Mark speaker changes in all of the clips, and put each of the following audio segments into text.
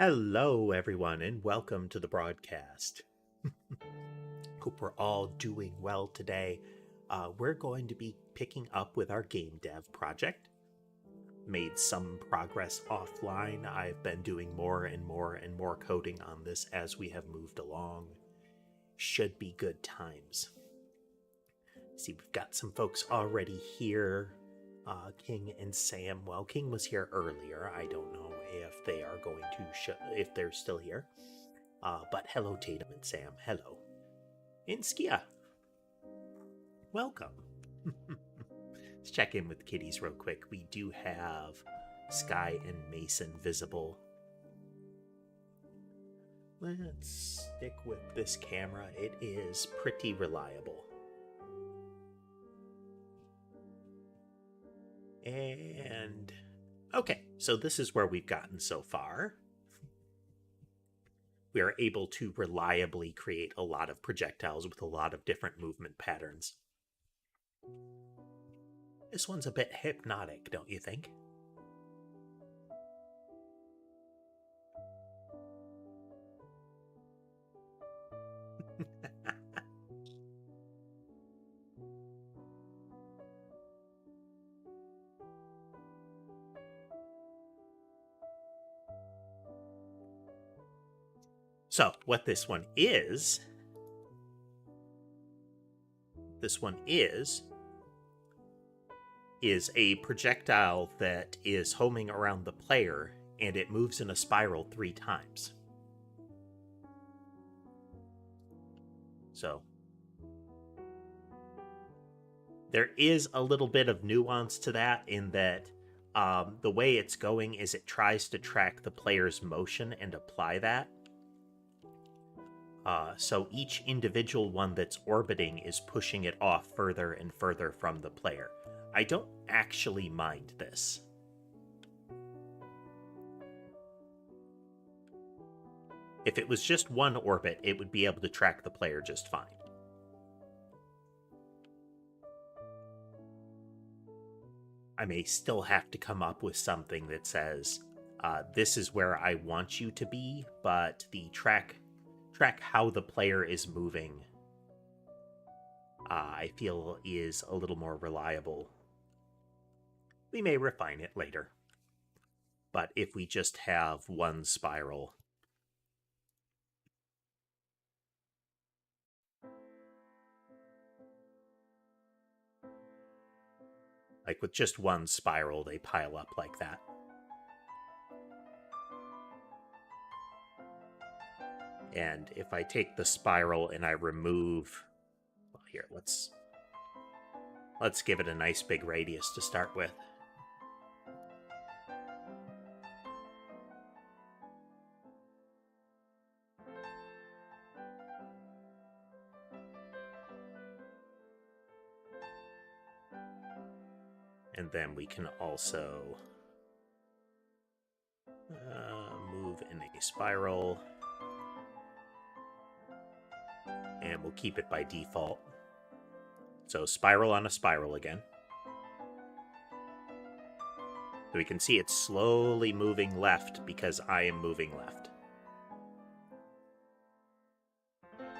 Speaker 1: Hello, everyone, and welcome to the broadcast. Hope we're all doing well today. We're going to be picking up with our game dev project. Made some progress offline. I've been doing more and more coding on this as we have moved along. Should be good times. See, we've got some folks already here. King and Sam. Well, King was here earlier. I don't know if they are going to if they're still here. But hello, Tatum and Sam. Hello. And Skia. Welcome. Let's check in with kitties real quick. We do have Sky and Mason visible. Let's stick with this camera. It is pretty reliable. And okay, so this is where we've gotten so far. We are able to reliably create a lot of projectiles with a lot of different movement patterns. This one's a bit hypnotic, don't you think? So, what this one is a projectile that is homing around the player, and it moves in a spiral 3 times. So, there is a little bit of nuance to that in that the way it's going is it tries to track the player's motion and apply that. So each individual one that's orbiting is pushing it off further and further from the player. I don't actually mind this. If it was just one orbit, it would be able to track the player just fine. I may still have to come up with something that says, this is where I want you to be, but the track how the player is moving, I feel is a little more reliable. We may refine it later. But if we just have one spiral, like with just one spiral, they pile up like that. And if I take the spiral and I remove, well, here, let's give it a nice big radius to start with. And then we can also move in a spiral. And we'll keep it by default. So spiral on a spiral again. So we can see it's slowly moving left because I am moving left.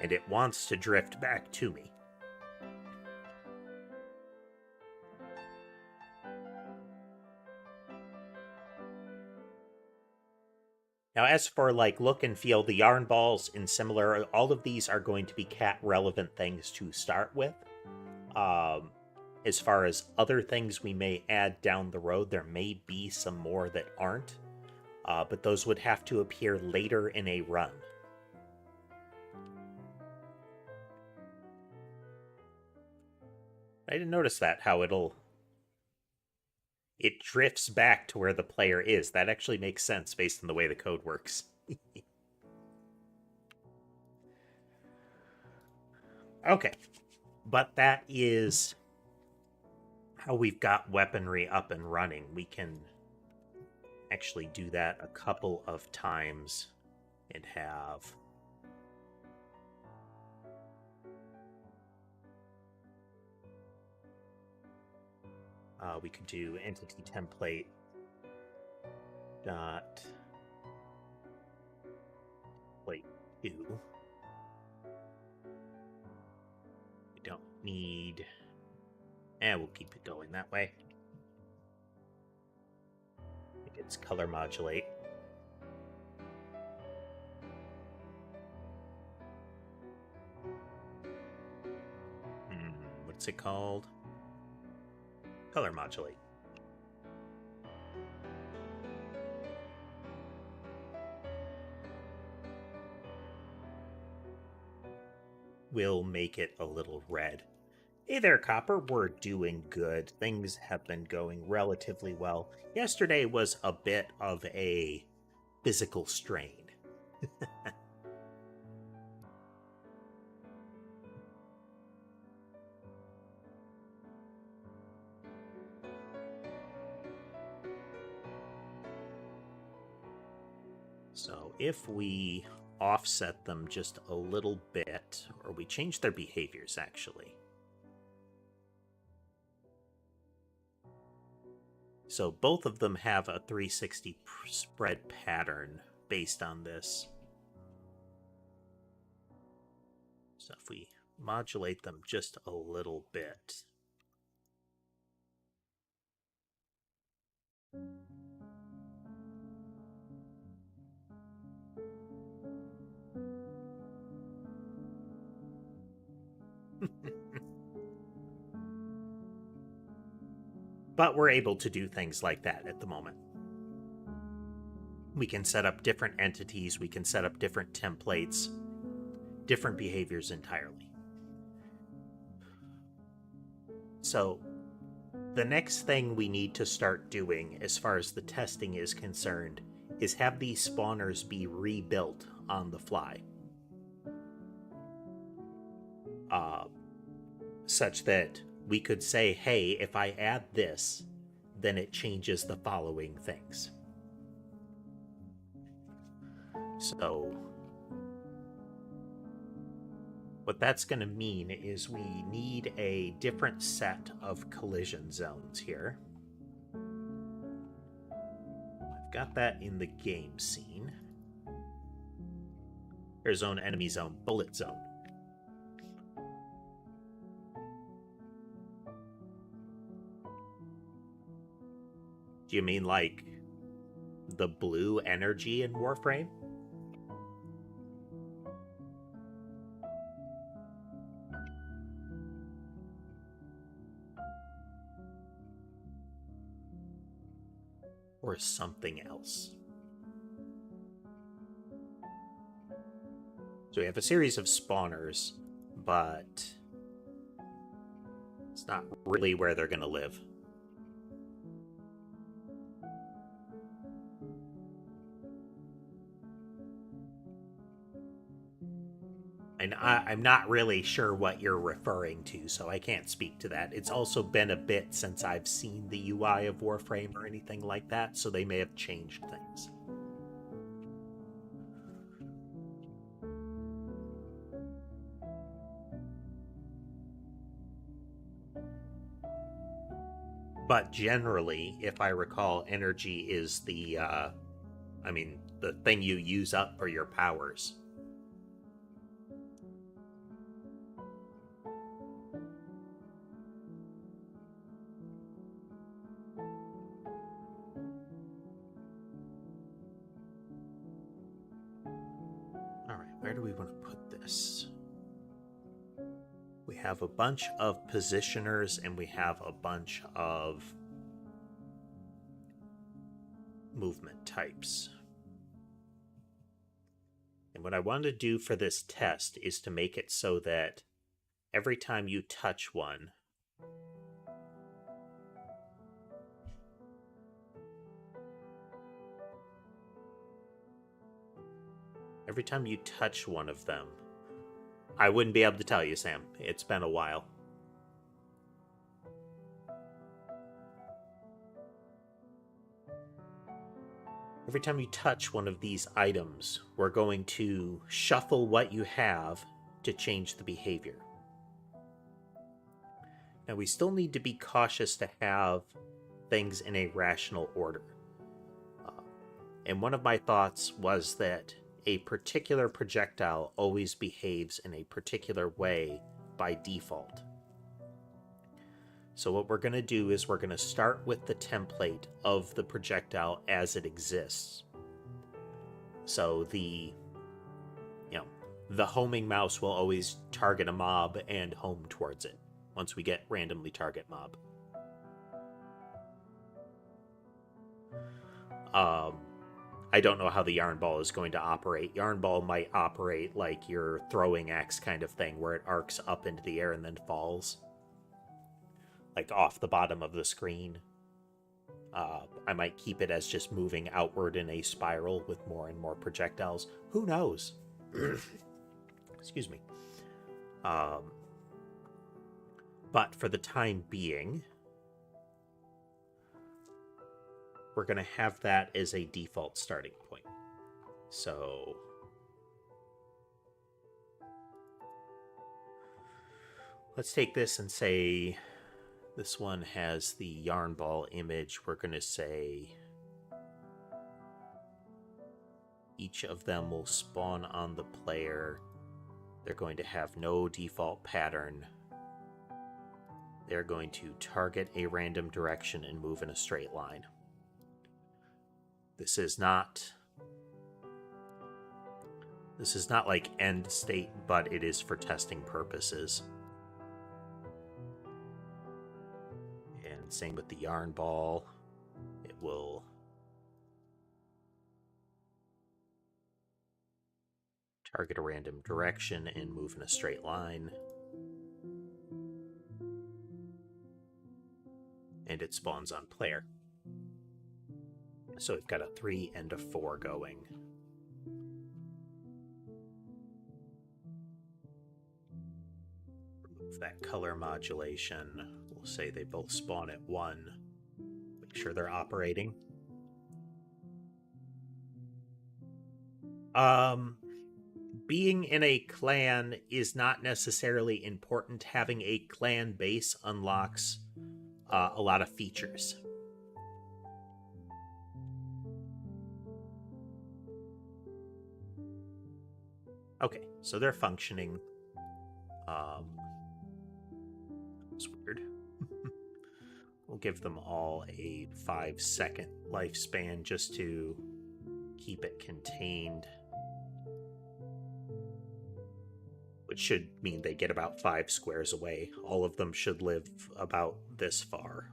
Speaker 1: And it wants to drift back to me. Now, as for like look and feel, the yarn balls and similar, all of these are going to be cat relevant things to start with. As far as other things we may add down the road, there may be some more that aren't, but those would have to appear later in a run. I didn't notice that, how it drifts back to where the player is. That actually makes sense based on the way the code works. Okay, but that is how we've got weaponry up and running. We can actually do that a couple of times and have we could do entity template dot 2. We don't need... we'll keep it going that way. I think it's color modulate. What's it called? Color modulate. We'll make it a little red. Hey there, Copper. We're doing good. Things have been going relatively well. Yesterday was a bit of a physical strain. So if we offset them just a little bit, or we change their behaviors actually. So both of them have a 360 spread pattern based on this. So if we modulate them just a little bit. But we're able to do things like that at the moment. We can set up different entities, we can set up different templates, different behaviors entirely. So the next thing we need to start doing as far as the testing is concerned is have these spawners be rebuilt on the fly. Such that we could say, hey, if I add this, then it changes the following things. So what that's going to mean is we need a different set of collision zones here. I've got that in the game scene. Air zone, enemy zone, bullet zone. Do you mean like the blue energy in Warframe? Or something else? So we have a series of spawners, but it's not really where they're going to live. And I'm not really sure what you're referring to, so I can't speak to that. It's also been a bit since I've seen the UI of Warframe or anything like that, so they may have changed things. But generally, if I recall, energy is the thing you use up for your powers. Where do we want to put this? We have a bunch of positioners and we have a bunch of movement types. And what I want to do for this test is to make it so that every time you touch one, of them, I wouldn't be able to tell you, Sam. It's been a while. Every time you touch one of these items, we're going to shuffle what you have to change the behavior. Now, we still need to be cautious to have things in a rational order. And one of my thoughts was that a particular projectile always behaves in a particular way by default. So what we're going to do is we're going to start with the template of the projectile as it exists. So the homing mouse will always target a mob and home towards it once we get randomly target mob. I don't know how the yarn ball is going to operate. Yarn ball might operate like your throwing axe kind of thing, where it arcs up into the air and then falls, like off the bottom of the screen. I might keep it as just moving outward in a spiral with more and more projectiles. Who knows? Excuse me. But for the time being, we're going to have that as a default starting point. So let's take this and say this one has the yarn ball image. We're going to say each of them will spawn on the player. They're going to have no default pattern. They're going to target a random direction and move in a straight line. This is not like end state, but it is for testing purposes. And same with the yarn ball. It will target a random direction and move in a straight line. And it spawns on player. So we've got a 3 and a 4 going. Remove that color modulation. We'll say they both spawn at 1. Make sure they're operating. Being in a clan is not necessarily important. Having a clan base unlocks a lot of features. Okay, so they're functioning. It's weird. We'll give them all a 5-second lifespan just to keep it contained. Which should mean they get about 5 squares away. All of them should live about this far.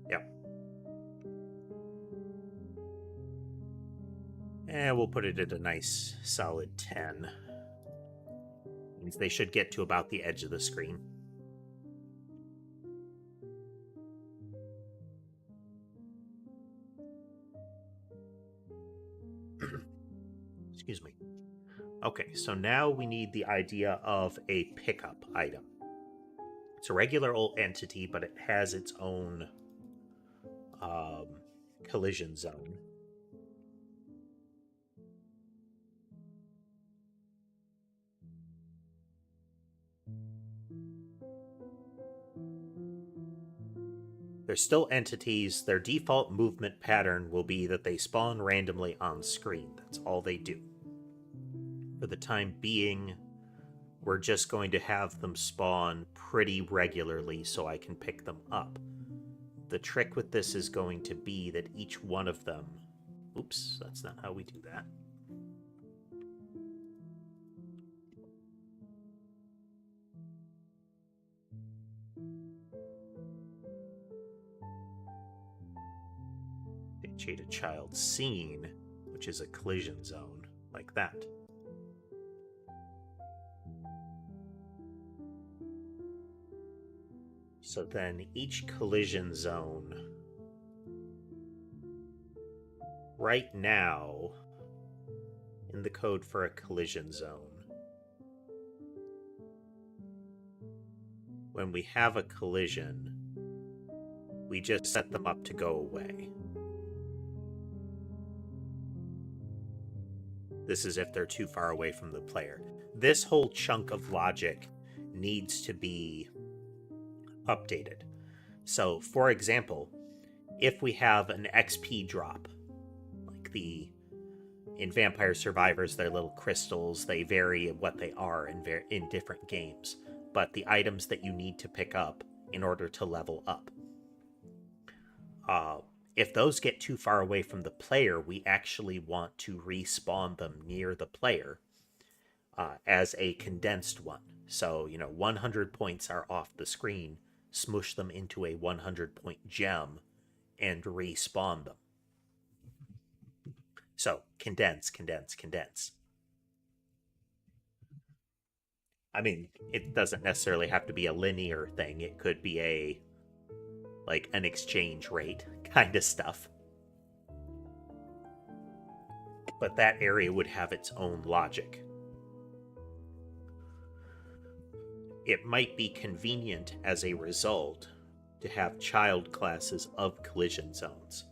Speaker 1: Yep. And we'll put it at a nice solid 10. Means they should get to about the edge of the screen. Excuse me. Okay, so now we need the idea of a pickup item. It's a regular old entity, but it has its own collision zone. They're still entities. Their default movement pattern will be that they spawn randomly on screen. That's all they do. For the time being, we're just going to have them spawn pretty regularly so I can pick them up. The trick with this is going to be that each one of them... Oops, that's not how we do that. Dictate a child scene, which is a collision zone, like that. So then each collision zone right now in the code for a collision zone, when we have a collision, we just set them up to go away. This is if they're too far away from the player. This whole chunk of logic needs to be updated. So, for example, if we have an XP drop, like the in Vampire Survivors, they're little crystals. They vary in what they are in different games, but the items that you need to pick up in order to level up. If those get too far away from the player, we actually want to respawn them near the player as a condensed one. So, 100 points are off the screen, smoosh them into a 100-point gem, and respawn them. So, condense, condense, condense. I mean, it doesn't necessarily have to be a linear thing. It could be an exchange rate kind of stuff. But that area would have its own logic. It might be convenient as a result to have child classes of collision zones.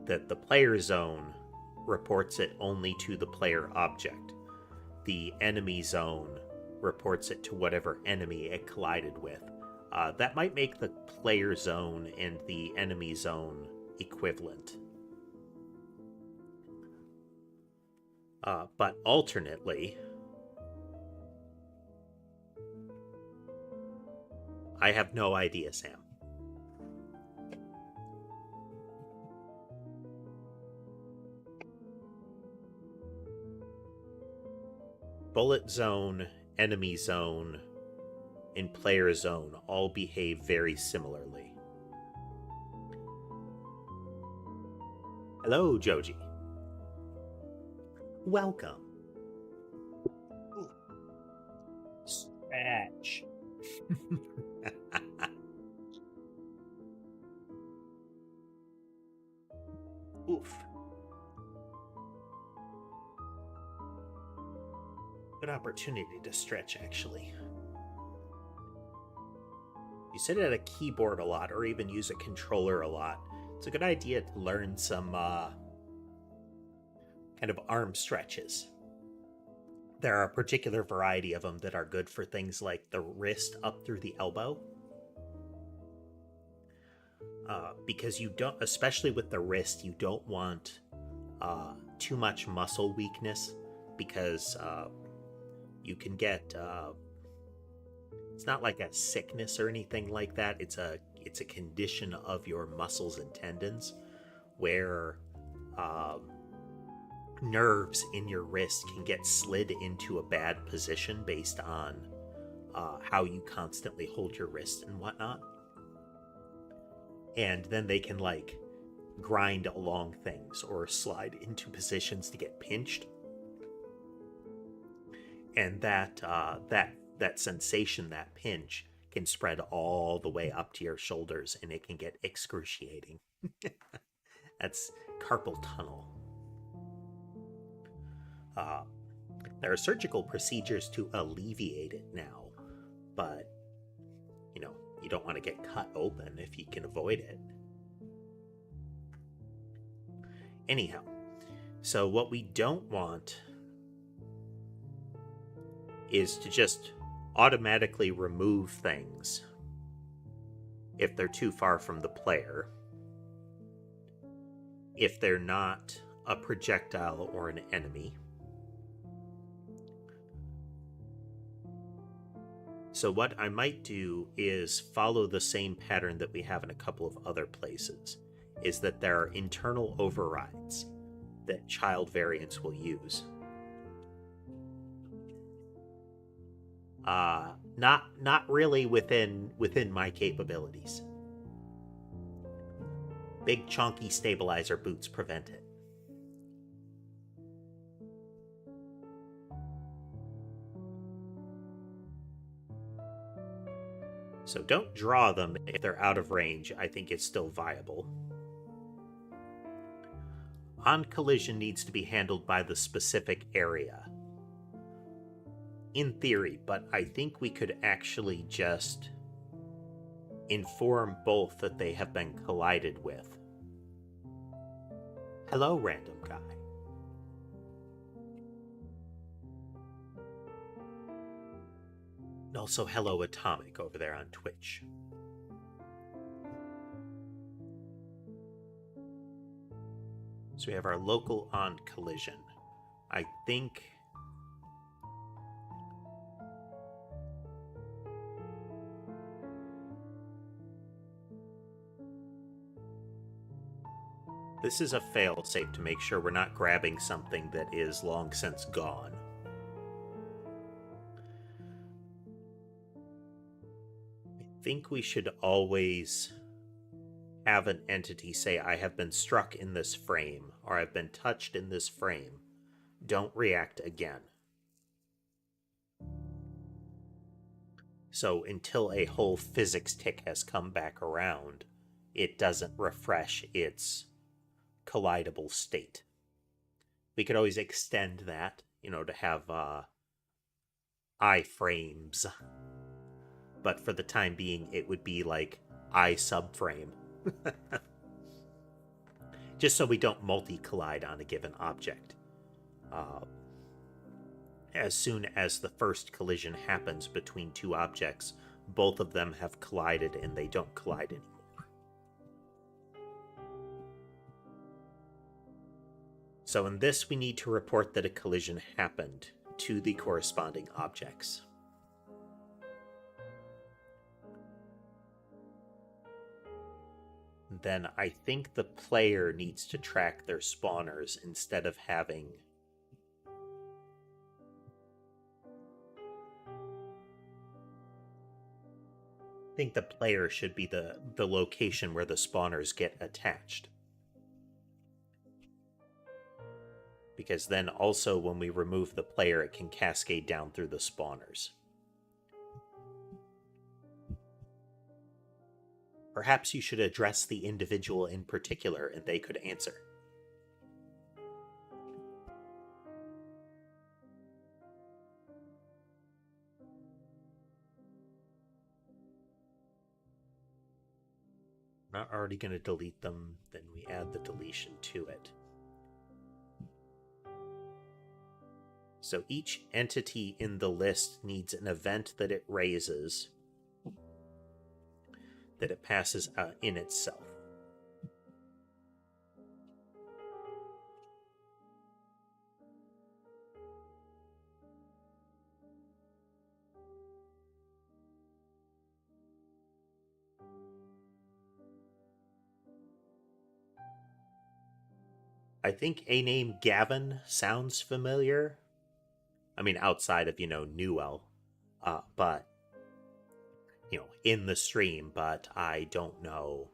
Speaker 1: That the player zone reports it only to the player object. The enemy zone reports it to whatever enemy it collided with. That might make the player zone and the enemy zone equivalent. But alternately, I have no idea, Sam. Bullet zone, enemy zone, and player zone all behave very similarly. Hello, Joji. Welcome. Ooh. Scratch. Oof. Good opportunity to stretch, actually. You sit at a keyboard a lot, or even use a controller a lot. It's a good idea to learn some kind of arm stretches. There are a particular variety of them that are good for things like the wrist up through the elbow. Because you don't, especially with the wrist, you don't want too much muscle weakness, because you can get it's not like a sickness or anything like that. It's a condition of your muscles and tendons where nerves in your wrist can get slid into a bad position based on how you constantly hold your wrist and whatnot. And then they can grind along things or slide into positions to get pinched. And that sensation, that pinch, can spread all the way up to your shoulders, and it can get excruciating. That's carpal tunnel. There are surgical procedures to alleviate it now, but you don't want to get cut open if you can avoid it. Anyhow, so what we don't want is to just automatically remove things if they're too far from the player, if they're not a projectile or an enemy. So what I might do is follow the same pattern that we have in a couple of other places, is that there are internal overrides that child variants will use. Not really within my capabilities. Big chunky stabilizer boots prevent it. So don't draw them if they're out of range. I think it's still viable. On collision needs to be handled by the specific area. In theory, but I think we could actually just inform both that they have been collided with. Hello, random guy. And also hello, Atomic, over there on Twitch. So we have our local on collision. I think this is a fail-safe to make sure we're not grabbing something that is long since gone. I think we should always have an entity say, I have been struck in this frame, or I've been touched in this frame. Don't react again. So until a whole physics tick has come back around, it doesn't refresh its collidable state. We could always extend that, to have iframes. But for the time being, it would be like I subframe. Just so we don't multi-collide on a given object. As soon as the first collision happens between two objects, both of them have collided and they don't collide anymore. So in this, we need to report that a collision happened to the corresponding objects. Then I think the player needs to track their spawners instead of having I think the player should be the location where the spawners get attached. Because then also when we remove the player, it can cascade down through the spawners. Perhaps you should address the individual in particular and they could answer. Not already going to delete them, then we add the deletion to it. So each entity in the list needs an event that it raises, that it passes in itself. I think a name Gavin sounds familiar. I mean, outside of, Newell, but, in the stream, but I don't know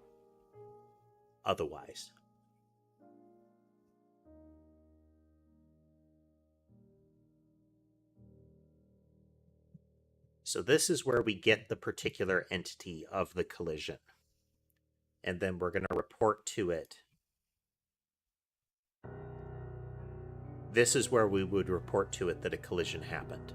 Speaker 1: otherwise. So this is where we get the particular entity of the collision. And then we're going to report to it. This is where we would report to it that a collision happened.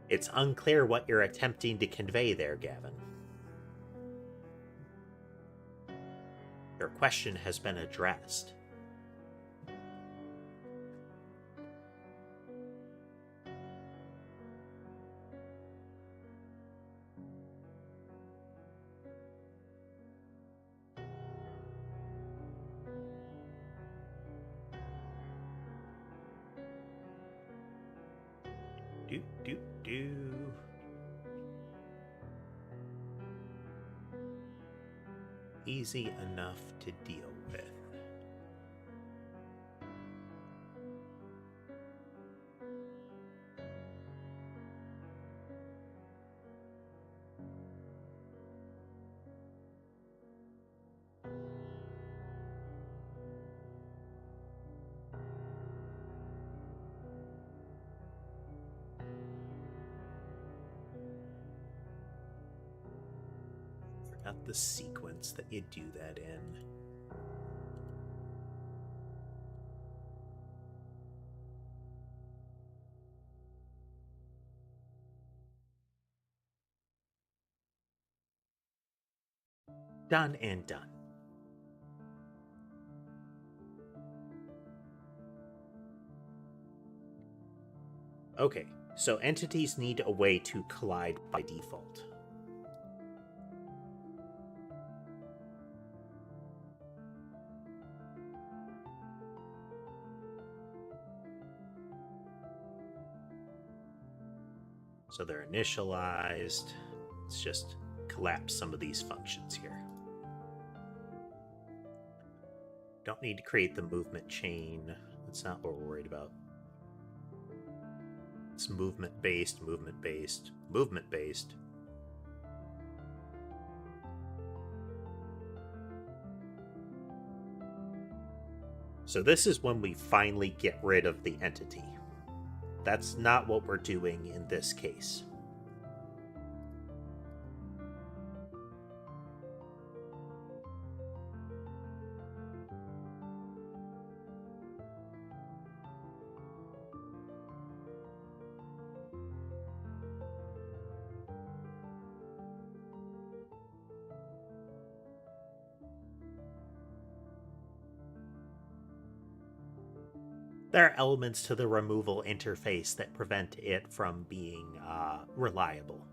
Speaker 1: It's unclear what you're attempting to convey there, Gavin. Your question has been addressed. Do. Easy enough to deal with. Forgot the sequence that you do that in. Done and done. Okay, so entities need a way to collide by default. So they're initialized. Let's just collapse some of these functions here. Don't need to create the movement chain. That's not what we're worried about. It's movement-based, movement-based, movement-based. So this is when we finally get rid of the entity. That's not what we're doing in this case. There are elements to the removal interface that prevent it from being reliable.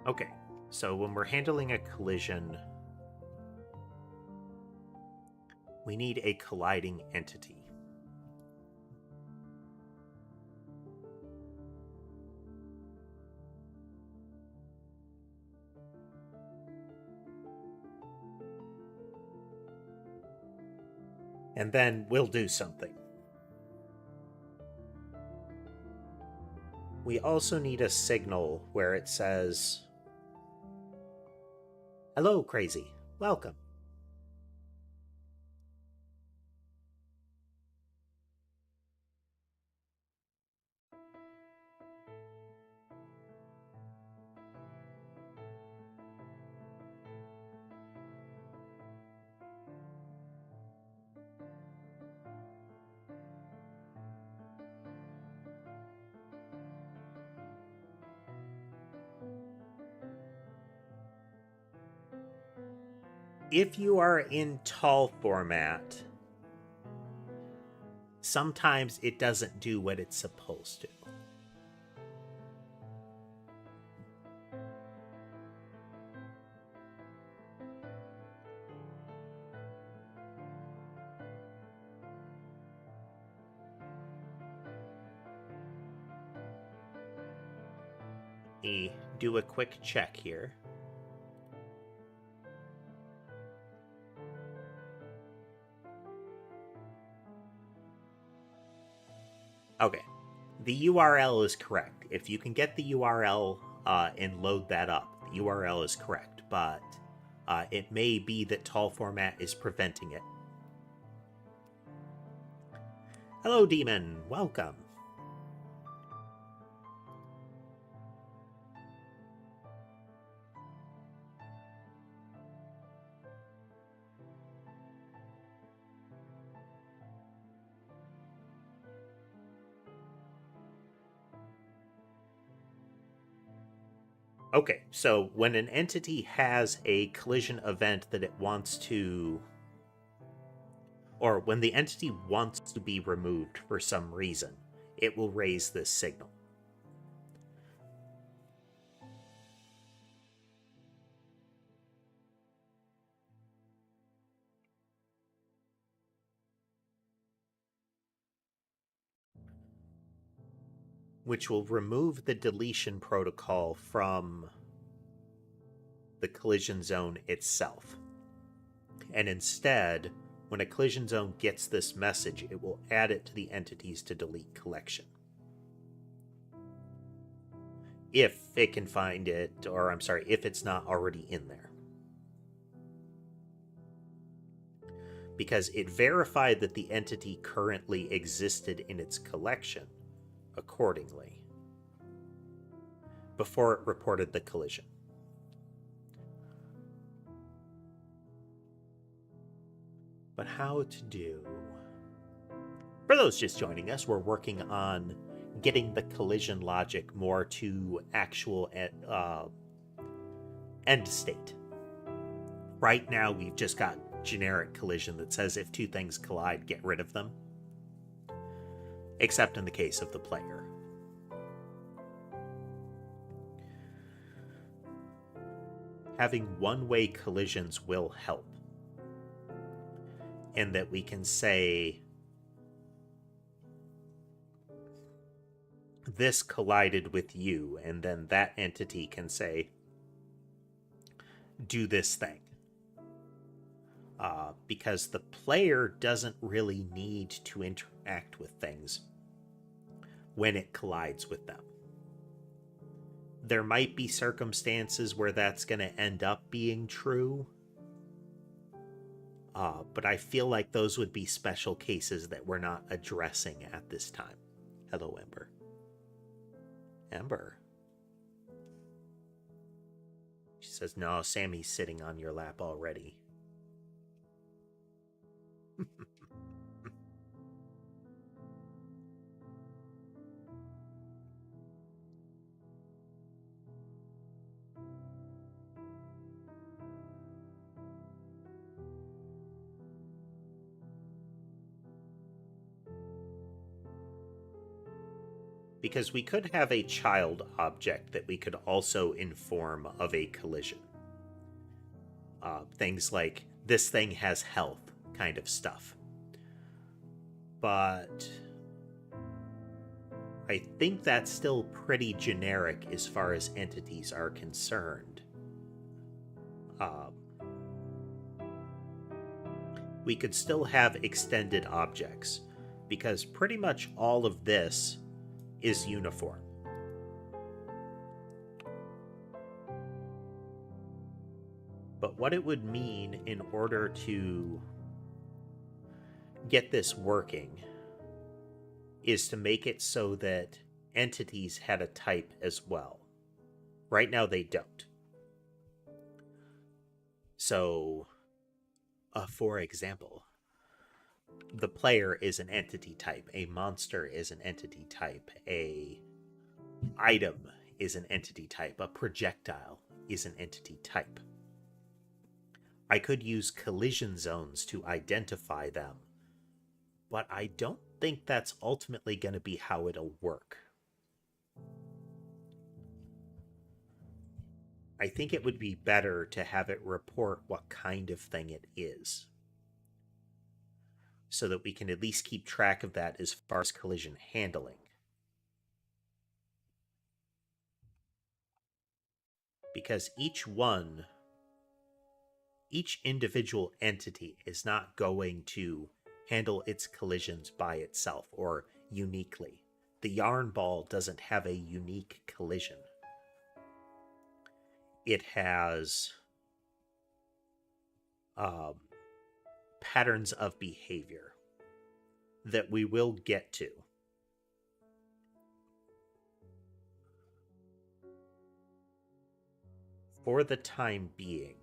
Speaker 1: Okay, so when we're handling a collision, we need a colliding entity. And then we'll do something. We also need a signal where it says, "Hello, crazy. Welcome." If you are in tall format, sometimes it doesn't do what it's supposed to. Do a quick check here. Okay, the URL is correct. If you can get the URL and load that up, the URL is correct, but it may be that tall format is preventing it. Hello, Demon. Welcome. Okay, so when an entity has a collision event that it wants to, or when the entity wants to be removed for some reason, it will raise this signal. Which will remove the deletion protocol from the collision zone itself. And instead, when a collision zone gets this message, it will add it to the entities to delete collection. If it can find it, or I'm sorry, if it's not already in there. because it verified that the entity currently existed in its collection accordingly before it reported the collision. But how to do... For those just joining us, we're working on getting the collision logic more to actual end state. Right now, we've just got generic collision that says if two things collide, get rid of them. Except in the case of the player. Having one-way collisions will help. In that we can say, this collided with you, and then that entity can say, do this thing. Because the player doesn't really need to interact with things when it collides with them. There might be circumstances where that's going to end up being true, but I feel like those would be special cases that we're not addressing at this time. Hello, Ember. Ember. She says, no, Sammy's sitting on your lap already. Because we could have a child object that we could also inform of a collision. Things like, this thing has health kind of stuff. But I think that's still pretty generic as far as entities are concerned. We could still have extended objects, because pretty much all of this is uniform. But what it would mean in order to get this working is to make it so that entities had a type as well. Right now they don't. So, for example, the player is an entity type, a monster is an entity type, a item is an entity type, a projectile is an entity type. I could use collision zones to identify them, but I don't think that's ultimately going to be how it'll work. I think it would be better to have it report what kind of thing it is, so that we can at least keep track of that as far as collision handling. Because each individual entity is not going to handle its collisions by itself or uniquely. The yarn ball doesn't have a unique collision. It has patterns of behavior that we will get to. For the time being,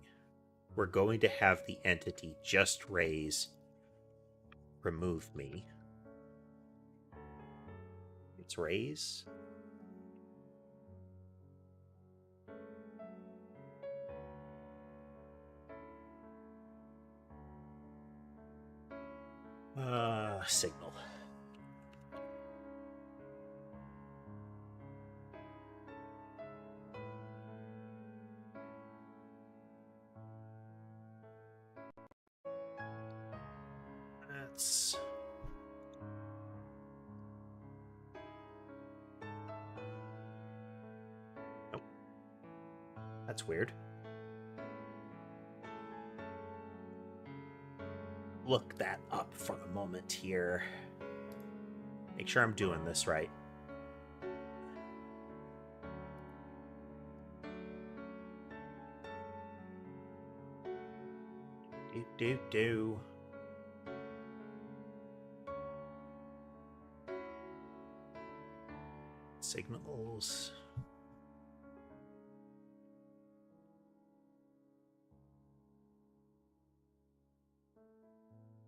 Speaker 1: we're going to have the entity just raise remove me. It's raise. Signal. That's... Nope. That's weird. Look that up for a moment here. Make sure I'm doing this right. Do. signals.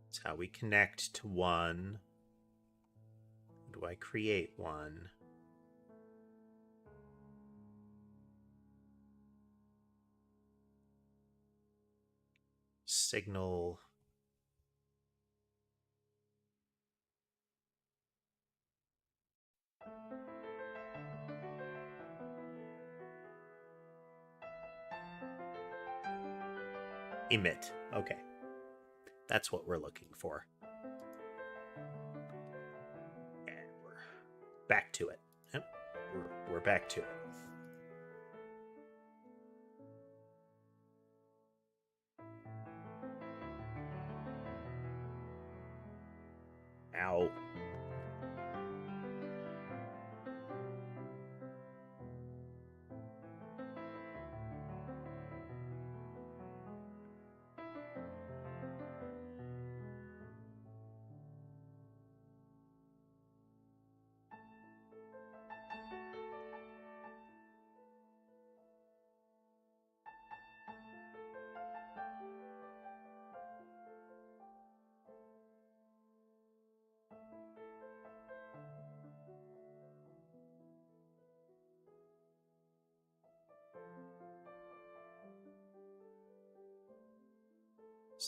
Speaker 1: It's how we connect to one. How do I create one? Signal. Emit. Okay. That's what we're looking for. And we're back to it. Yep. We're back to it. Ow.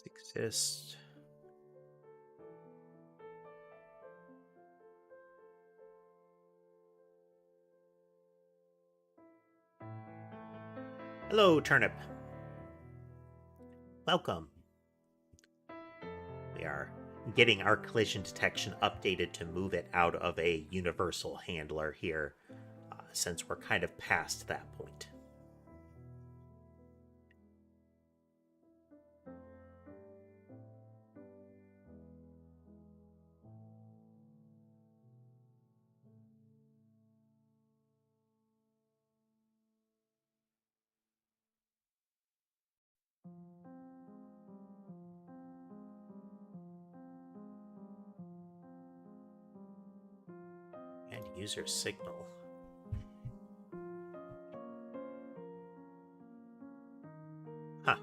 Speaker 1: Exist. Hello, Turnip. Welcome. We are getting our collision detection updated to move it out of a universal handler here, since we're kind of past that point. And user signal. Huh.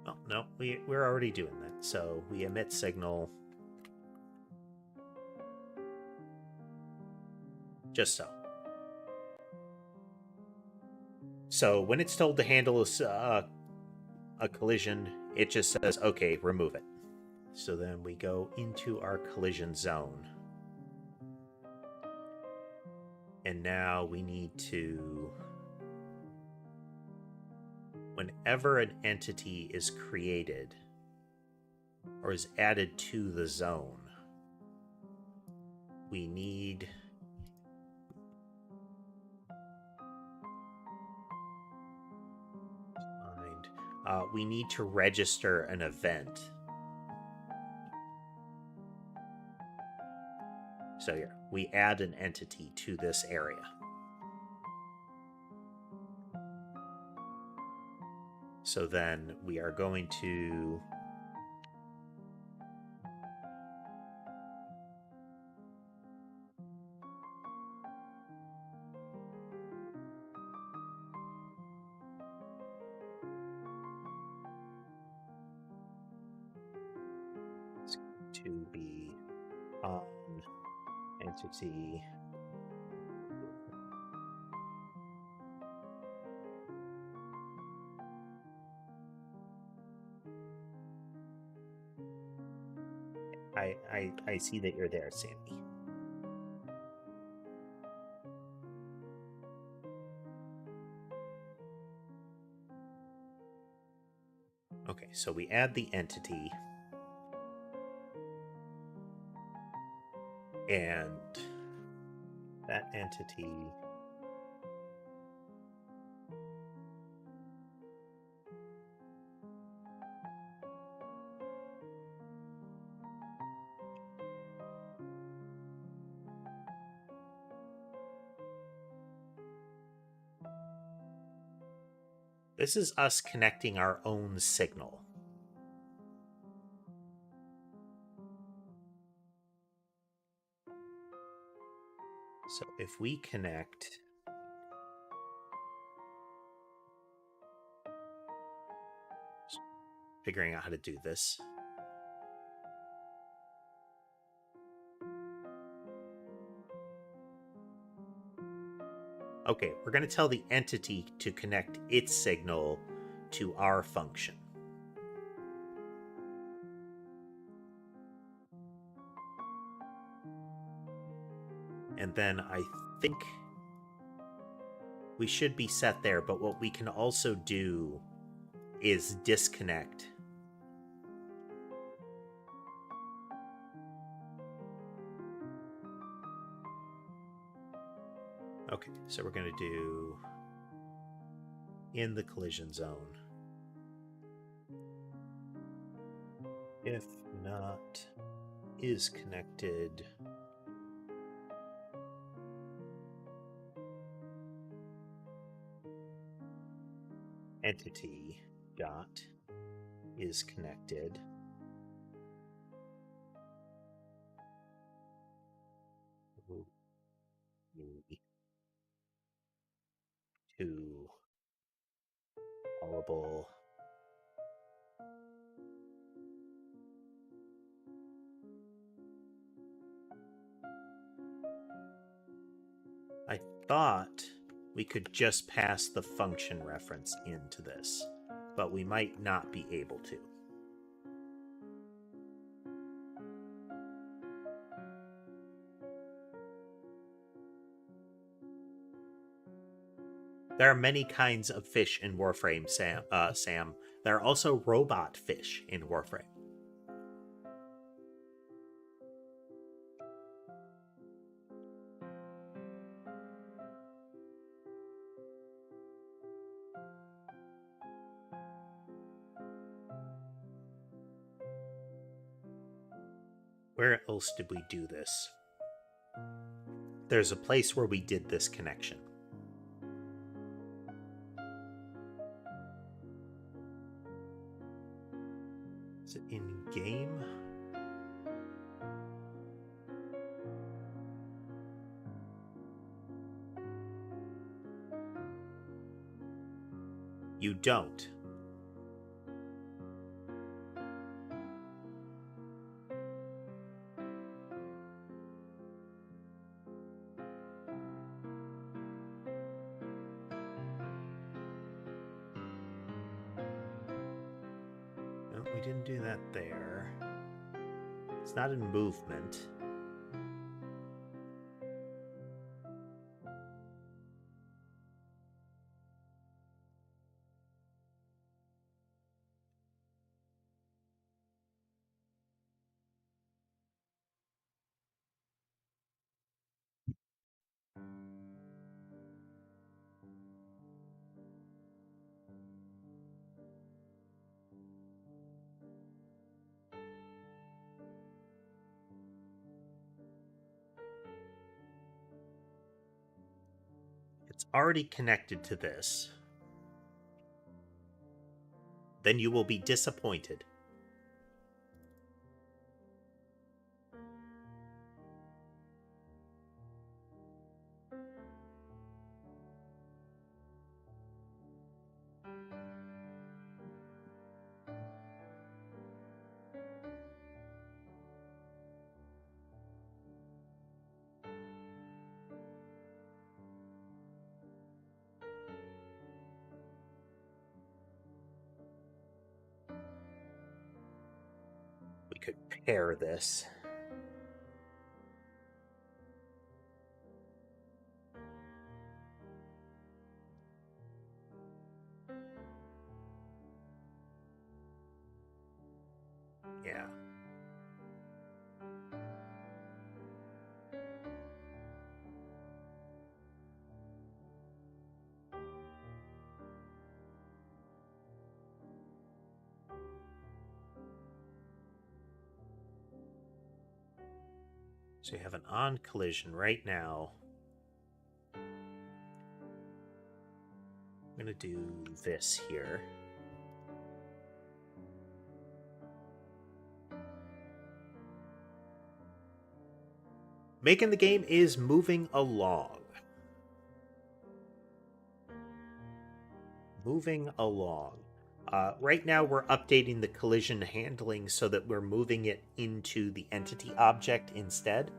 Speaker 1: Oh, no, we're already doing that. So we emit signal. Just so. So when it's told to handle a collision, it just says, okay, remove it. So then we go into our collision zone. And now we need to... Whenever an entity is created or is added to the zone, we need... we need to register an event. So here, we add an entity to this area. So then we are going to be on entity I see that you're there, Sandy. Okay, so we add the entity, and that entity This is us connecting our own signal. So if we connect figuring out how to do this. Okay, we're going to tell the entity to connect its signal to our function. And then I think we should be set there, but what we can also do is disconnect. Okay, so we're going to do in the collision zone. If not is connected, entity dot is connected to callable I thought we could just pass the function reference into this, but we might not be able to. There are many kinds of fish in Warframe, Sam. There are also robot fish in Warframe. Where else did we do this? There's a place where we did this connection. Is it in game? You don't. No, we didn't do that there. It's not in movement. It's already connected to this. Then you will be disappointed. We could pair this. Yeah. So you have an on collision right now. I'm going to do this here. Making the game is moving along. Right now we're updating the collision handling so that we're moving it into the entity object instead.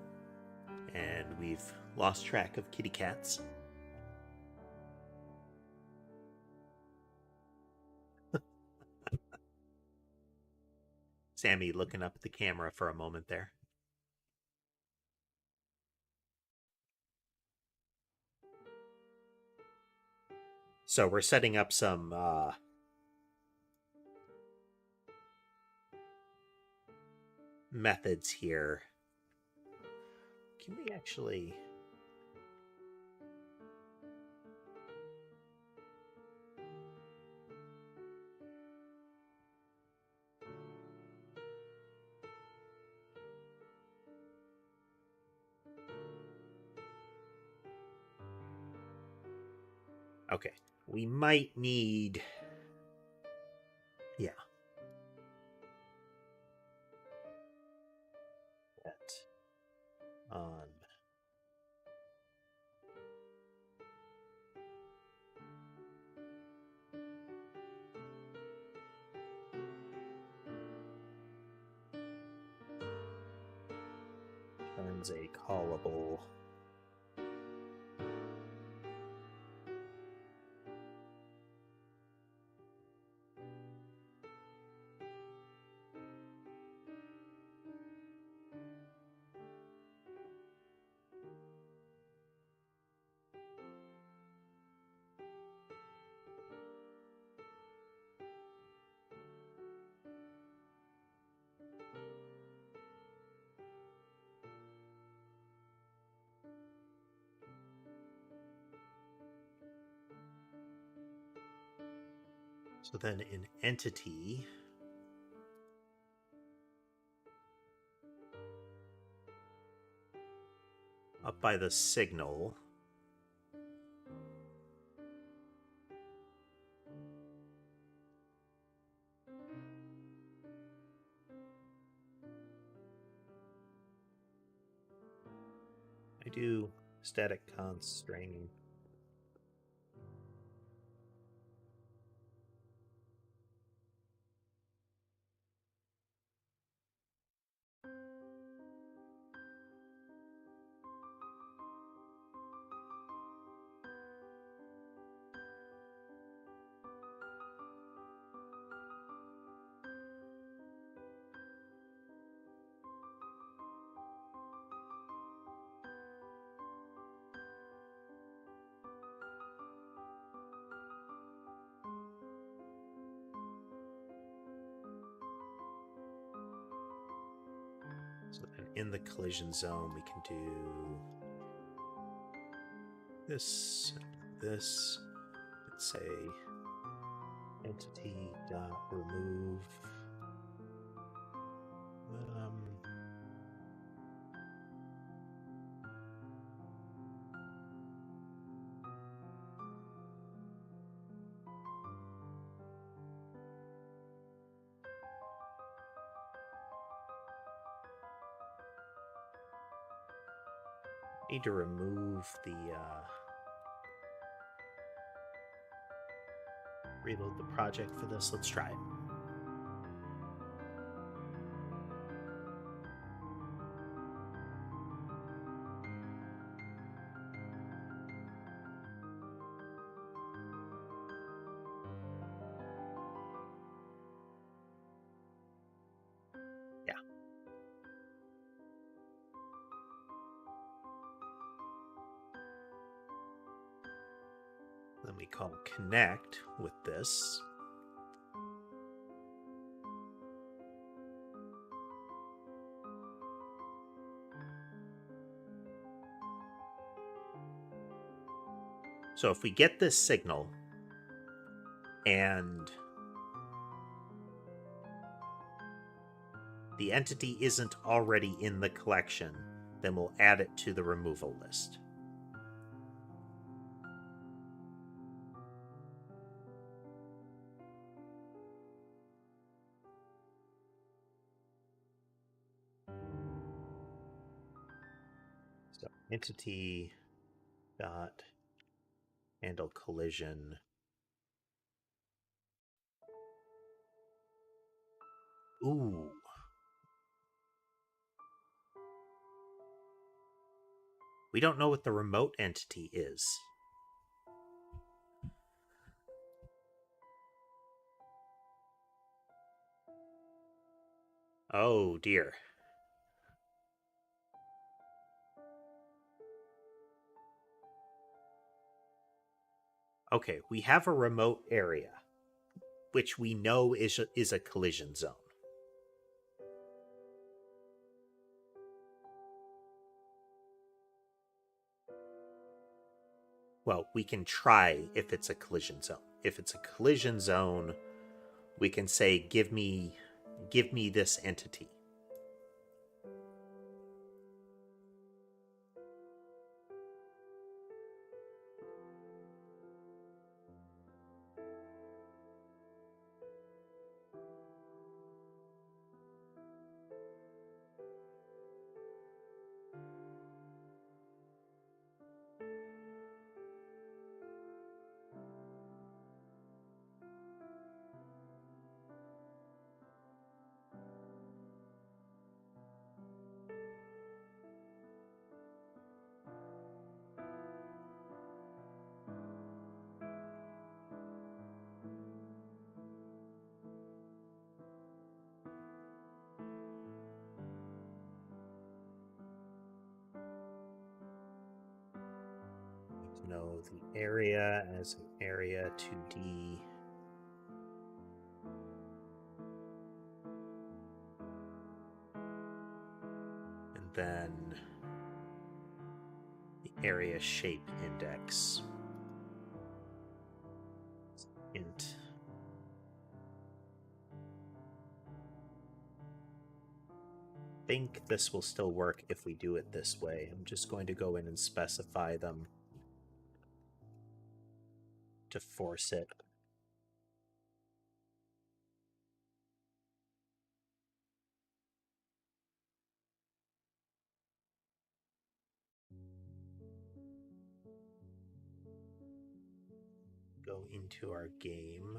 Speaker 1: And we've lost track of kitty cats. Sammy looking up at the camera for a moment there. So we're setting up some methods here. Can we actually... Okay, we might need... Yeah. That on... turns a callable... So then in entity, up by the signal, I do static constraint. So then in the collision zone, we can do this, this. Let's say entity dot remove. Need to remove the reload the project for this. Let's try it. Yeah. Then we call connect with this. So if we get this signal and the entity isn't already in the collection, then we'll add it to the removal list. Entity dot handle collision. Ooh. We don't know what the remote entity is. Oh dear. Okay, we have a remote area, which we know is a collision zone. Well, we can try if it's a collision zone. If it's a collision zone, we can say, give me this entity. Know the area as an area 2D. And then the area shape index. Int. I think this will still work if we do it this way. I'm just going to go in and specify them to force it. Go into our game.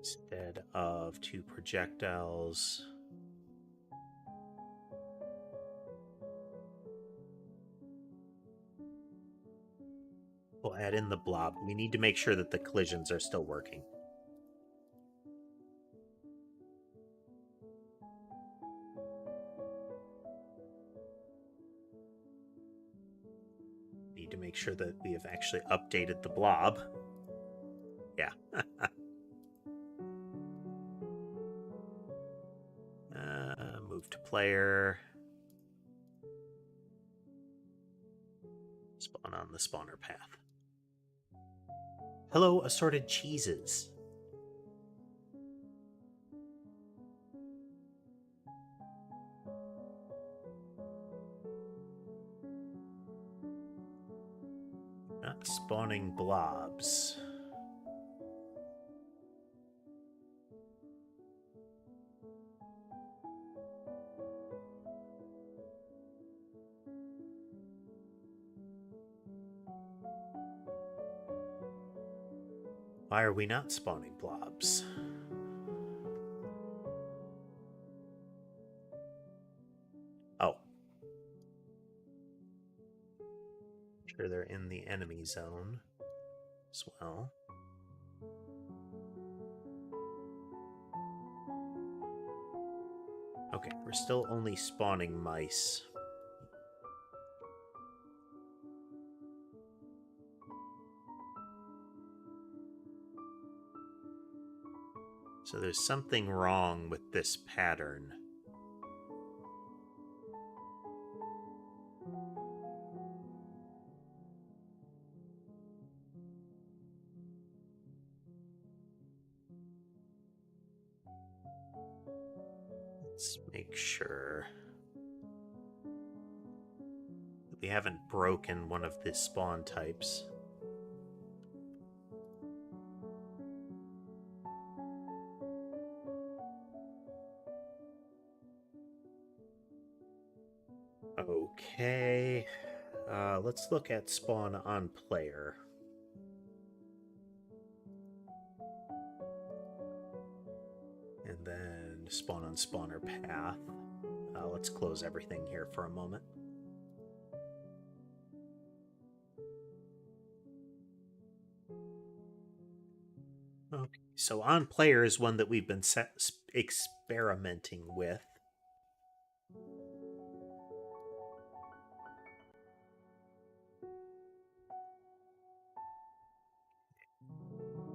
Speaker 1: Instead of 2 projectiles, we'll add in the blob. We need to make sure that the collisions are still working. Need to make sure that we have actually updated the blob. Yeah. Move to player. Spawn on the spawner path. Hello, assorted cheeses. Not spawning blobs. Why are we not spawning blobs? Oh. Sure, they're in the enemy zone as well. Okay, we're still only spawning mice. So there's something wrong with this pattern. Let's make sure that we haven't broken one of the spawn types. Okay, let's look at spawn on player. And then spawn on spawner path. Let's close everything here for a moment. Okay, so on player is one that we've been experimenting with.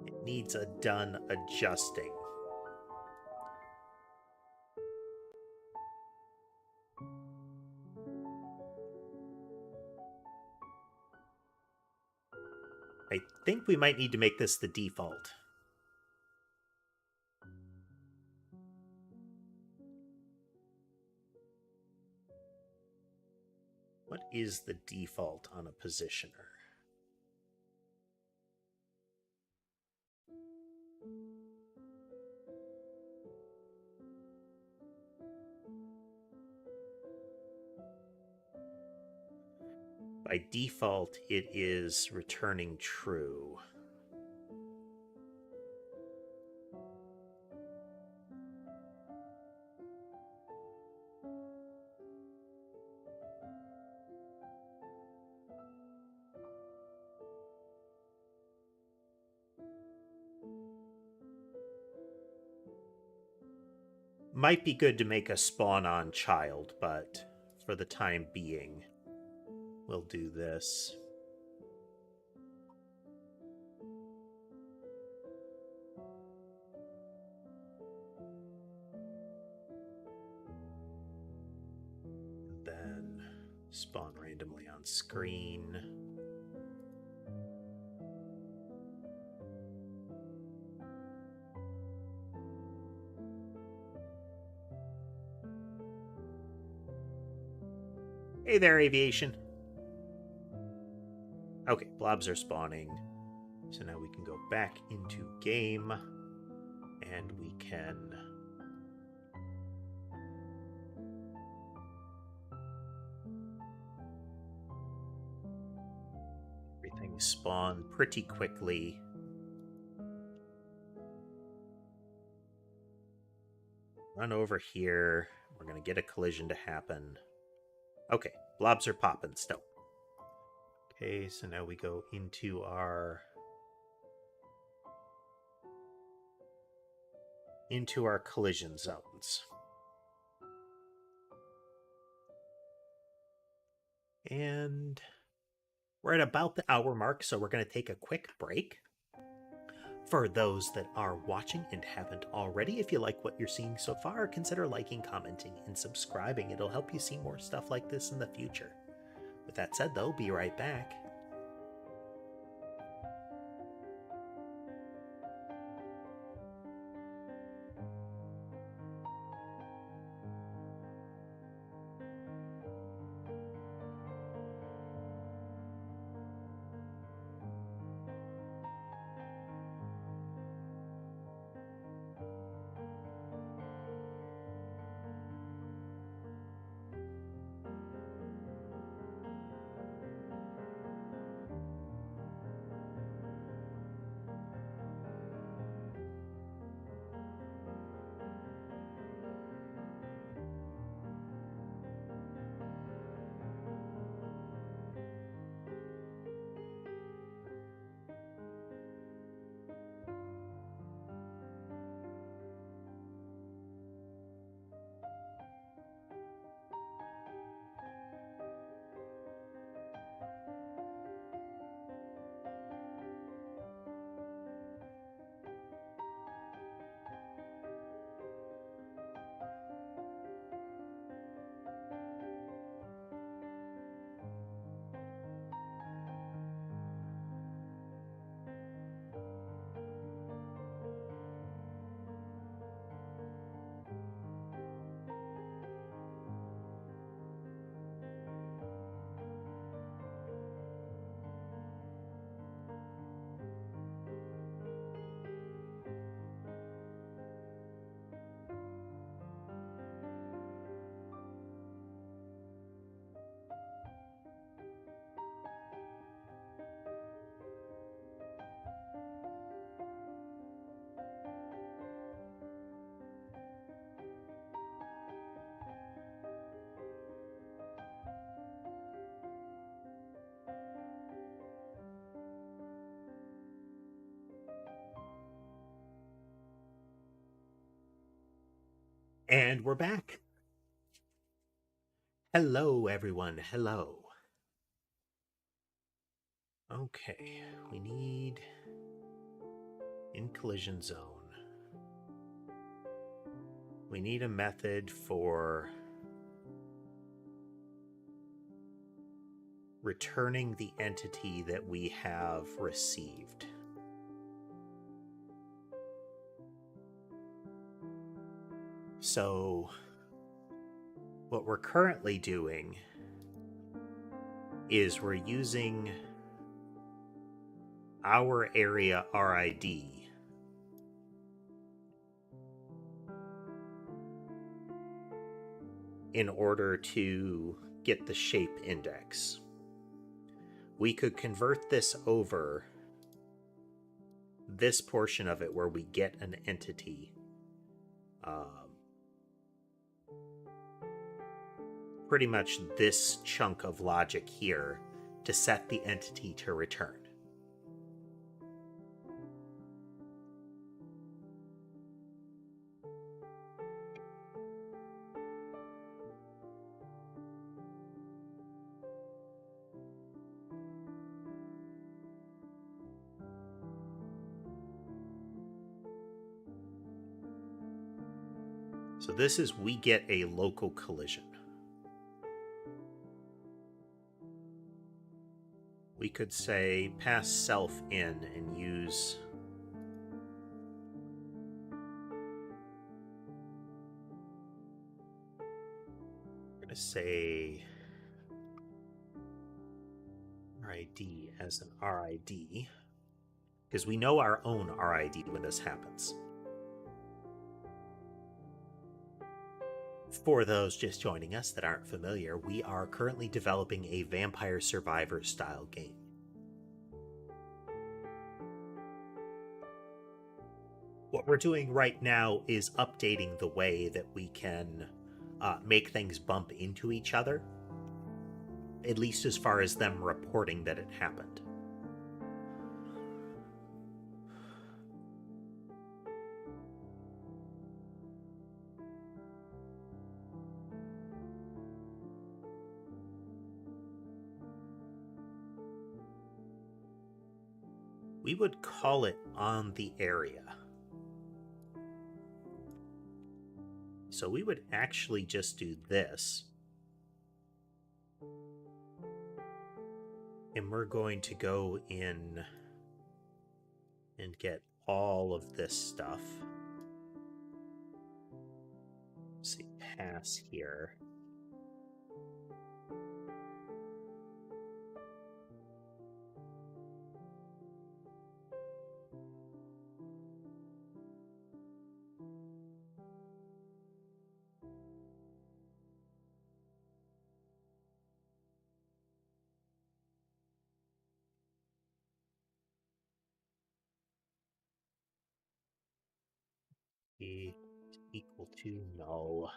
Speaker 1: It needs a done adjusting. I think we might need to make this the default. What is the default on a positioner? By default, it is returning true. Might be good to make a spawn on child, but for the time being, we'll do this. Then spawn randomly on screen. Hey there, aviation. Okay, blobs are spawning. So now we can go back into game and we can everything spawn pretty quickly. Run over here. We're going to get a collision to happen. Okay, blobs are popping still. Okay, so now we go into our collision zones. And we're at about the hour mark, so we're going to take a quick break. For those that are watching and haven't already, if you like what you're seeing so far, consider liking, commenting, and subscribing. It'll help you see more stuff like this in the future. With that said, though, be right back. And we're back. Hello, everyone. Hello. Okay, we need in collision zone. We need a method for returning the entity that we have received. So what we're currently doing is we're using our area RID in order to get the shape index. We could convert this over this portion of it where we get an entity. Pretty much this chunk of logic here to set the entity to return. So this is we get a local collision. We could say pass self in and use I'm going to say RID as an RID because we know our own RID when this happens. For those just joining us that aren't familiar, we are currently developing a Vampire Survivor style game. What we're doing right now is updating the way that we can make things bump into each other, at least as far as them reporting that it happened. We would call it on the area. So we would actually just do this. And we're going to go in and get all of this stuff. Let's see, pass here. Equal to null.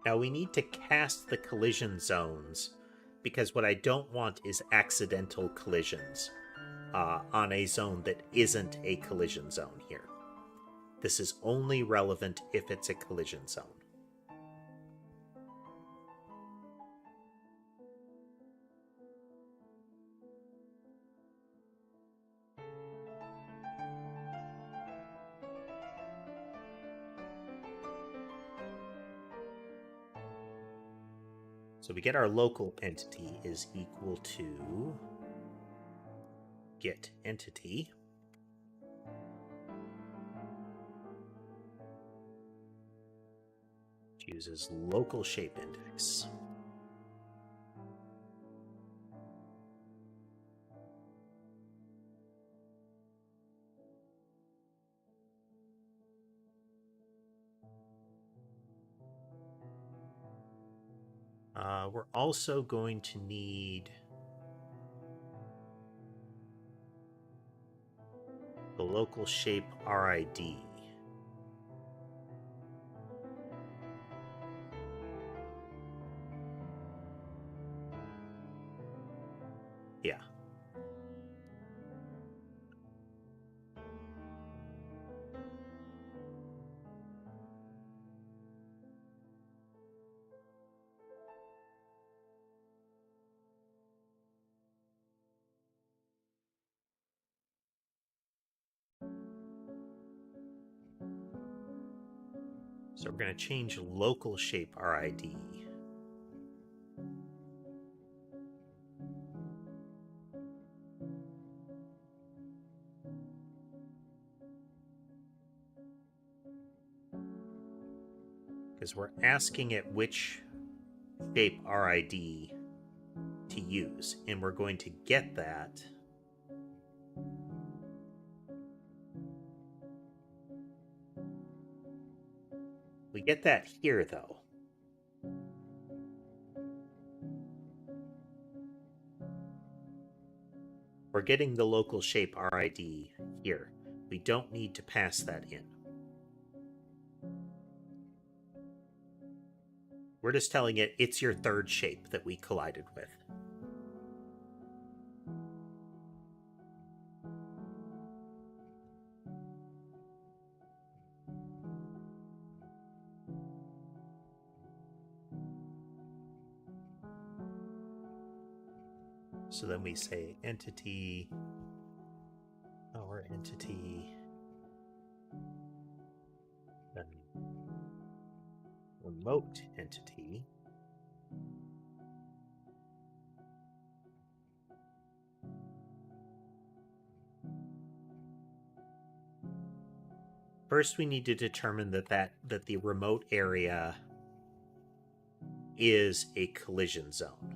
Speaker 1: Now we need to cast the collision zones because what I don't want is accidental collisions on a zone that isn't a collision zone here. This is only relevant if it's a collision zone. So we get our local entity is equal to get entity. Which uses local shape index. We're also going to need the local shape RID. Yeah. So we're going to change local shape RID. Because we're asking it which shape RID to use, and we're going to get that here, though. We're getting the local shape RID here. We don't need to pass that in. We're just telling it it's your third shape that we collided with. So then we say entity, our entity, then remote entity. First, we need to determine that the remote area is a collision zone.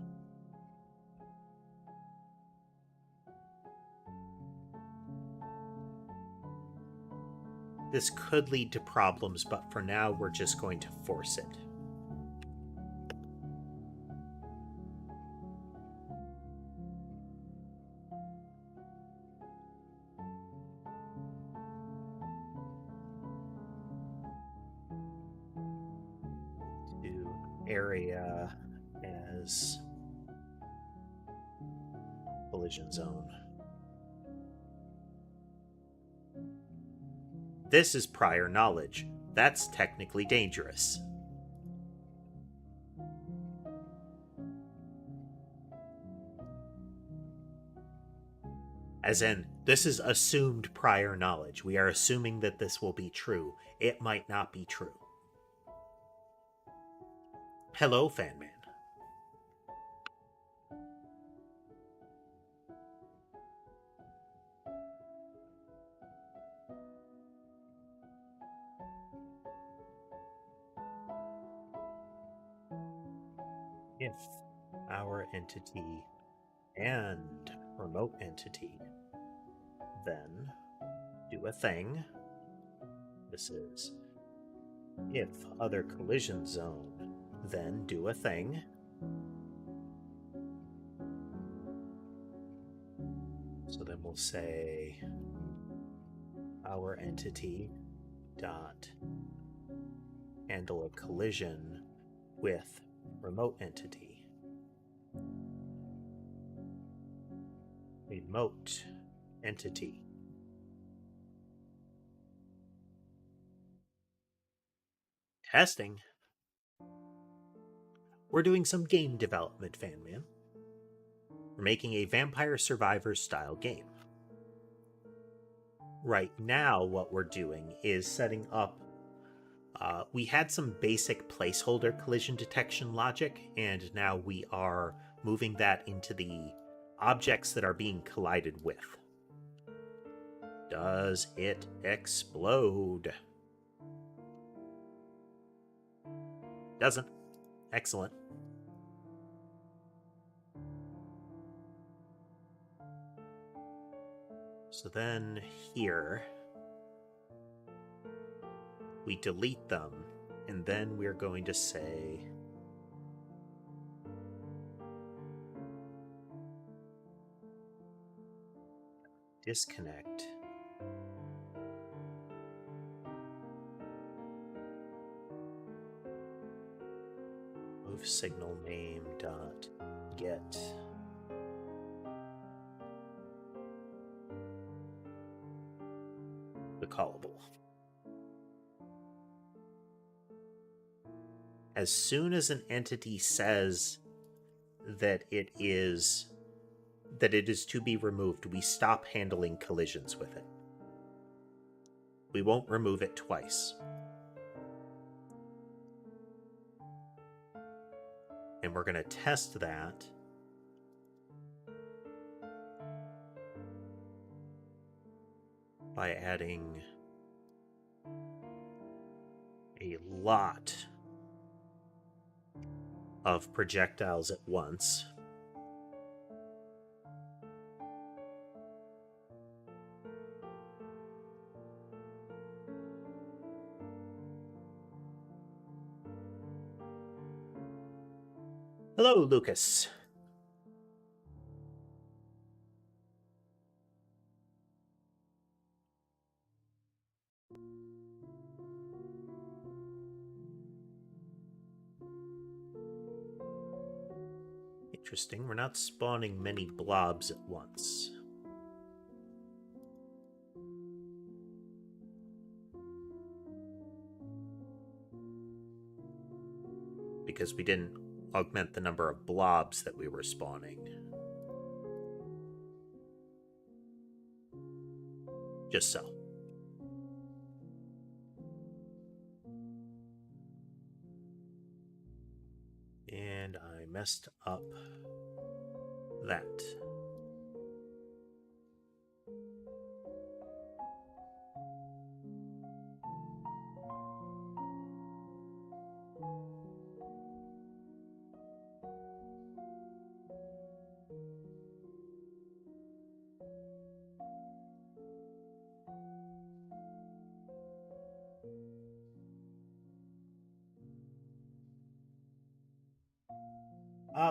Speaker 1: This could lead to problems, but for now, we're just going to force it. To area as collision zone. This is prior knowledge. That's technically dangerous. As in, this is assumed prior knowledge. We are assuming that this will be true. It might not be true. Hello, Fanman. If our entity and remote entity, then do a thing. This is if other collision zone, then do a thing. So then we'll say our entity dot handle a collision with remote entity. Remote entity. Testing. We're doing some game development, Fanman. We're making a Vampire Survivors style game. Right now, what we're doing is setting up. We had some basic placeholder collision detection logic, and now we are moving that into the objects that are being collided with. Does it explode? Doesn't. Excellent. So then here, we delete them, and then we're going to say disconnect. Move signal name dot get the callable. As soon as an entity says that it is to be removed, we stop handling collisions with it. We won't remove it twice. And we're going to test that by adding a lot of projectiles at once. Hello, Lucas. Interesting, we're not spawning many blobs at once. Because we didn't augment the number of blobs that we were spawning. Just so. And I messed up that.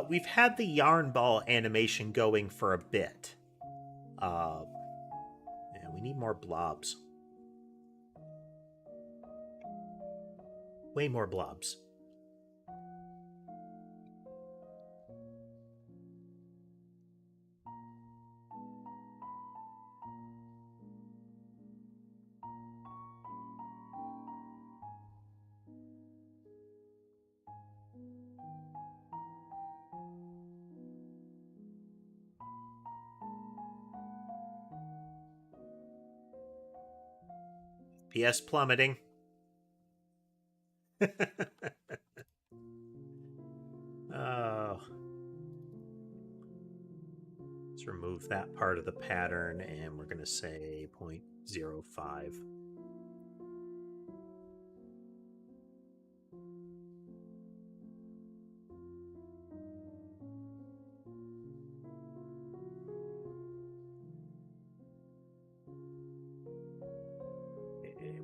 Speaker 1: We've had the yarn ball animation going for a bit. And we need more blobs. Way more blobs. PS plummeting. Oh. Let's remove that part of the pattern, and we're going to say 0.05.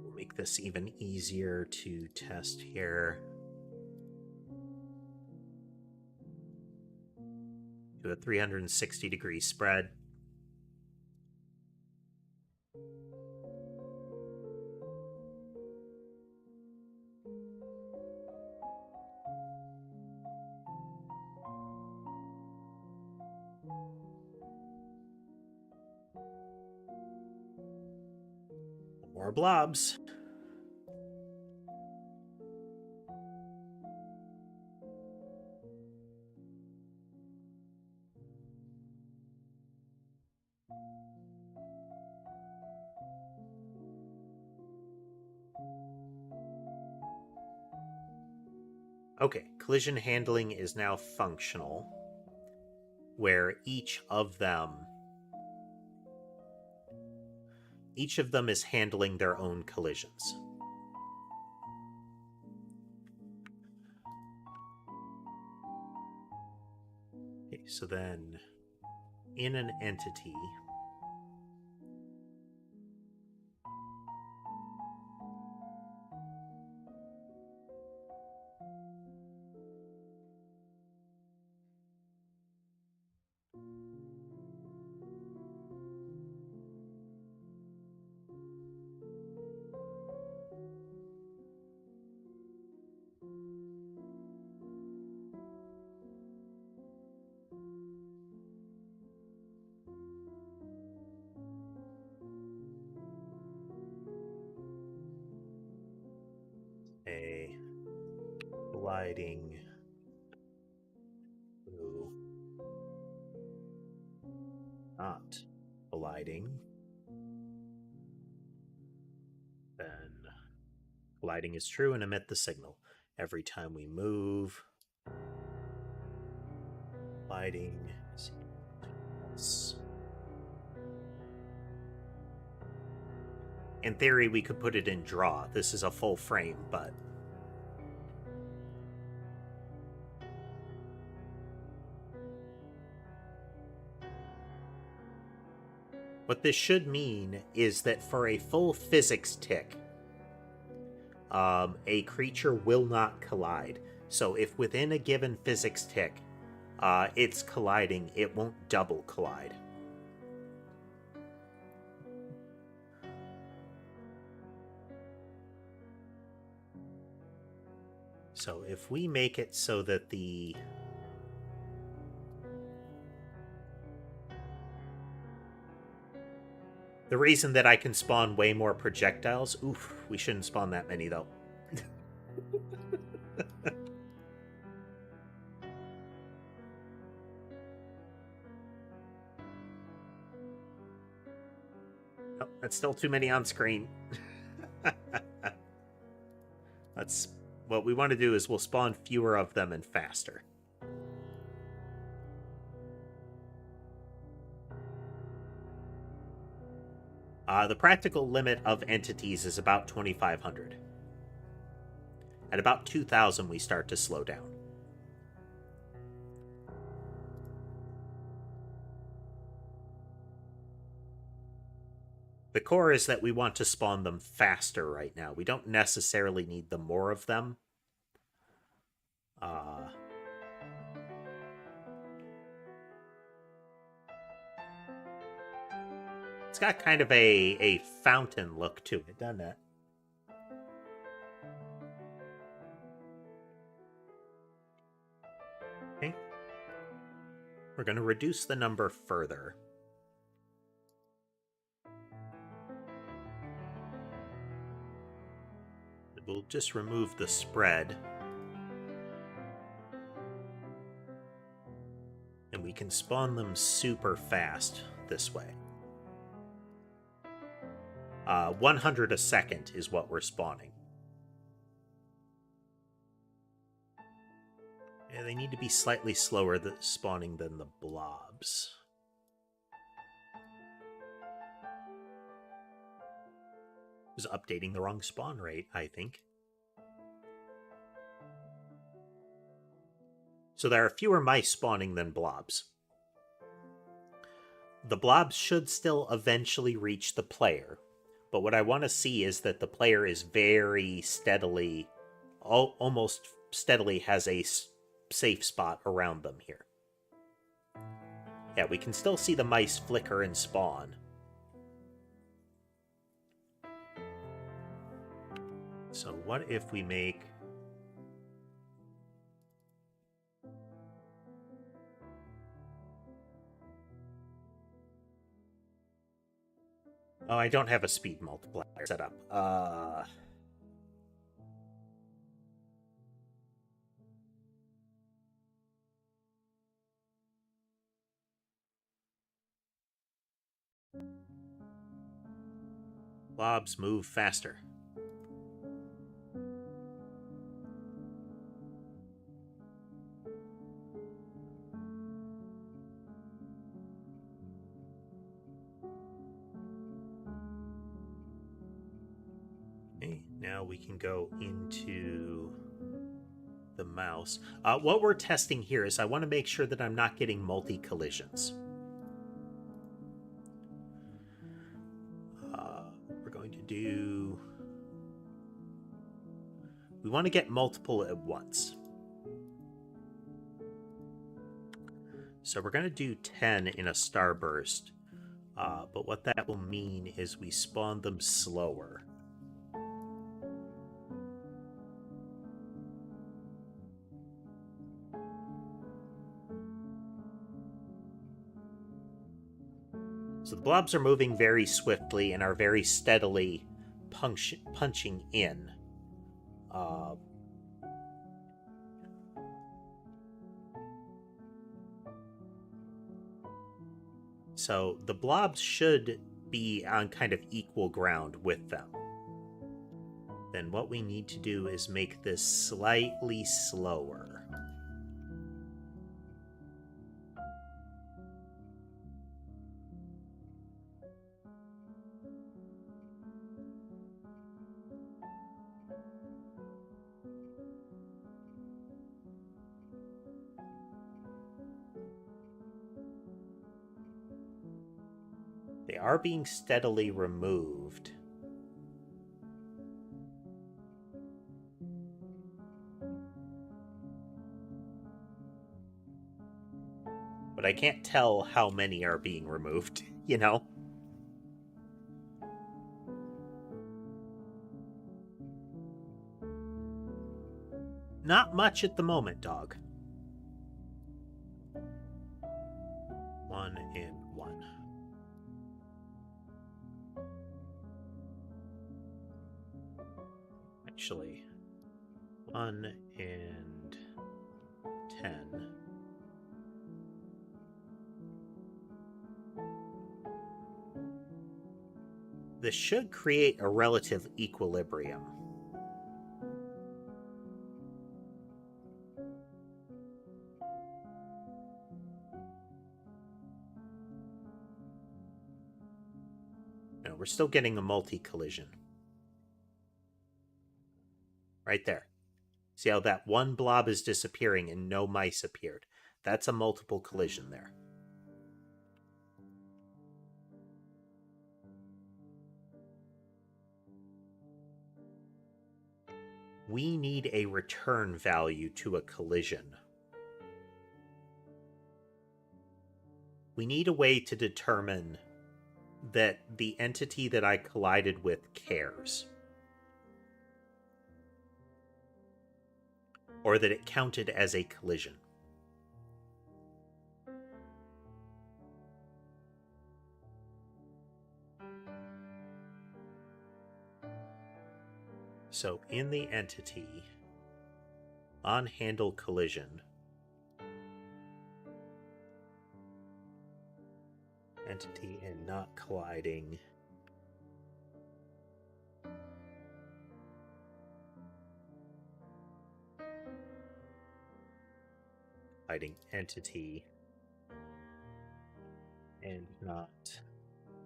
Speaker 1: We'll make this even easier to test here. Do a 360-degree spread. More blobs. Okay, collision handling is now functional, where each of them is handling their own collisions. Okay, so then in an entity, a colliding blue, not colliding, then colliding is true and emit the signal. Every time we move, colliding is... In theory, we could put it in draw. This is a full frame, but... What this should mean is that for a full physics tick, a creature will not collide. So if within a given physics tick, it's colliding, it won't double collide. So if we make it so that the reason that I can spawn way more projectiles, oof, we shouldn't spawn that many though. Oh, that's still too many on screen. That's what we want to do is we'll spawn fewer of them and faster. The practical limit of entities is about 2,500. At about 2,000, we start to slow down. The core is that we want to spawn them faster right now. We don't necessarily need the more of them. It's got kind of a fountain look to it, doesn't it? Okay. We're going to reduce the number further. We'll just remove the spread. And we can spawn them super fast this way. 100 a second is what we're spawning. Yeah, they need to be slightly slower spawning than the blobs. Was updating the wrong spawn rate, I think. So there are fewer mice spawning than blobs. The blobs should still eventually reach the player, but what I want to see is that the player is very steadily, almost steadily has a safe spot around them here. Yeah, we can still see the mice flicker and spawn. So what if we make... Oh, I don't have a speed multiplier set up. Blobs move faster. Now we can go into the mouse. What we're testing here is I want to make sure that I'm not getting multi-collisions. We're going to do... We want to get multiple at once. So we're going to do 10 in a starburst. But what that will mean is we spawn them slower. So the blobs are moving very swiftly and are very steadily punching in. So the blobs should be on kind of equal ground with them. Then what we need to do is make this slightly slower. They are being steadily removed. But I can't tell how many are being removed, you know? Not much at the moment, dog. 1 and 1. Actually, 1 and 10. This should create a relative equilibrium. No, we're still getting a multi-collision. Right there. See how that one blob is disappearing and no mice appeared? That's a multiple collision there. We need a return value to a collision. We need a way to determine that the entity that I collided with cares. Or that it counted as a collision. So in the entity, on handle collision, entity and not colliding, colliding entity and not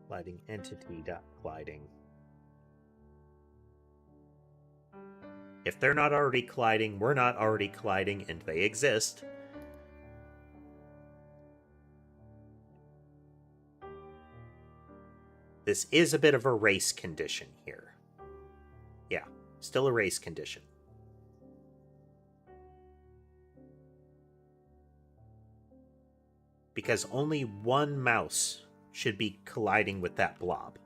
Speaker 1: colliding entity dot colliding. If they're not already colliding, we're not already colliding, and they exist. This is a bit of a race condition here. Yeah, still a race condition. Because only one mouse should be colliding with that blob.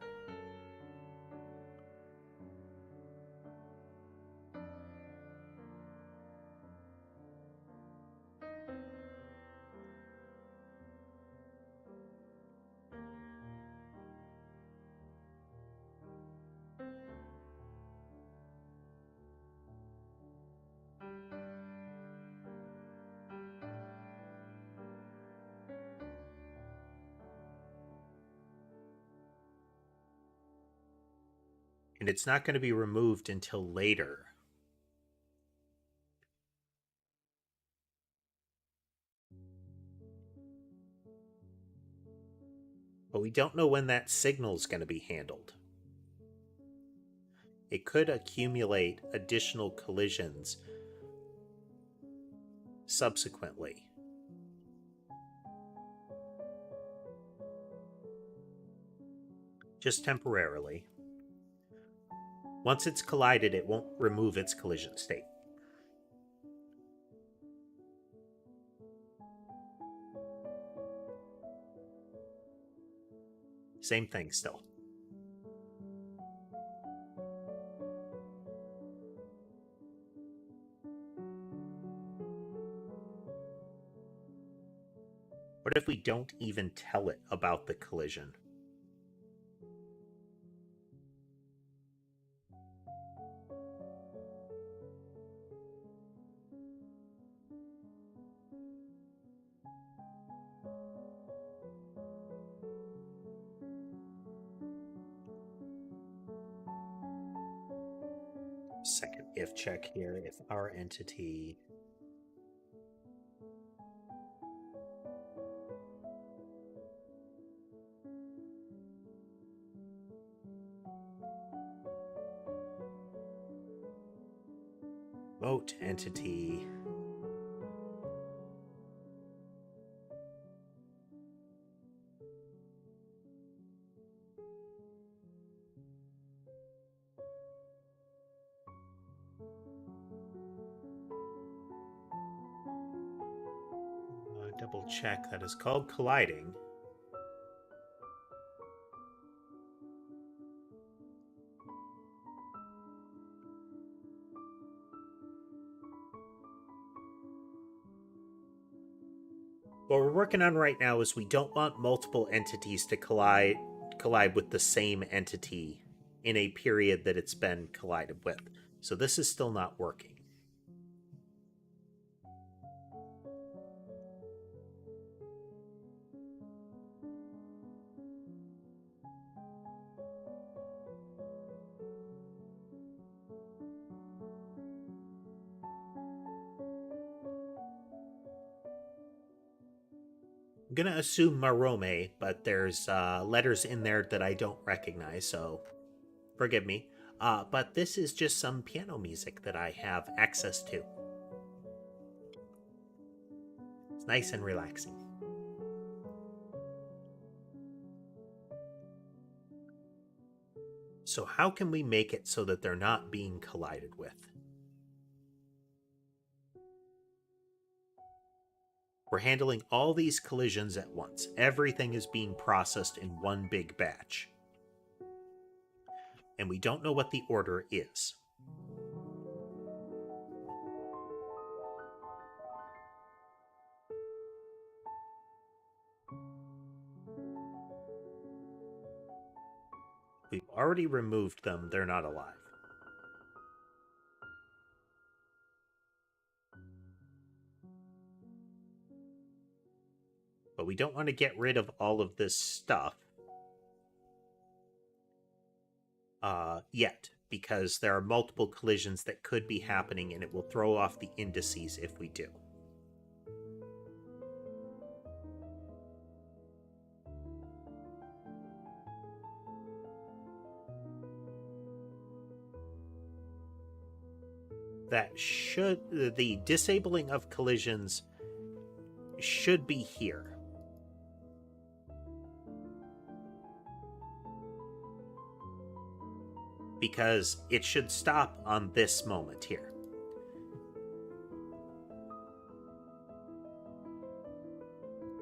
Speaker 1: And it's not going to be removed until later. But we don't know when that signal is going to be handled. It could accumulate additional collisions subsequently. Just temporarily. Once it's collided, it won't remove its collision state. Same thing still. What if we don't even tell it about the collision? Second if check here. If our entity vote entity double check, that is called colliding. What we're working on right now is we don't want multiple entities to collide with the same entity in a period that it's been collided with. So this is still not working. I'm going to assume Marome, but there's letters in there that I don't recognize, so forgive me. But this is just some piano music that I have access to. It's nice and relaxing. So how can we make it so that they're not being collided with? We're handling all these collisions at once. Everything is being processed in one big batch. And we don't know what the order is. We've already removed them. They're not alive. But we don't want to get rid of all of this stuff yet, because there are multiple collisions that could be happening, and it will throw off the indices if we do. The disabling of collisions should be here. Because it should stop on this moment here.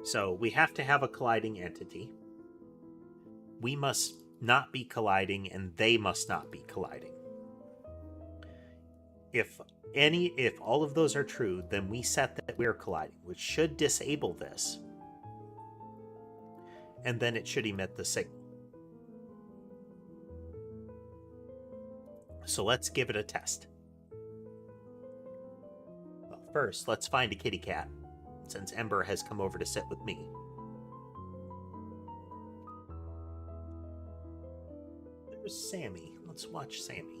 Speaker 1: So we have to have a colliding entity. We must not be colliding, and they must not be colliding. If all of those are true, then we set that we're colliding, which should disable this. And then it should emit the signal. So let's give it a test. Well, first, let's find a kitty cat, since Ember has come over to sit with me. There's Sammy. Let's watch Sammy.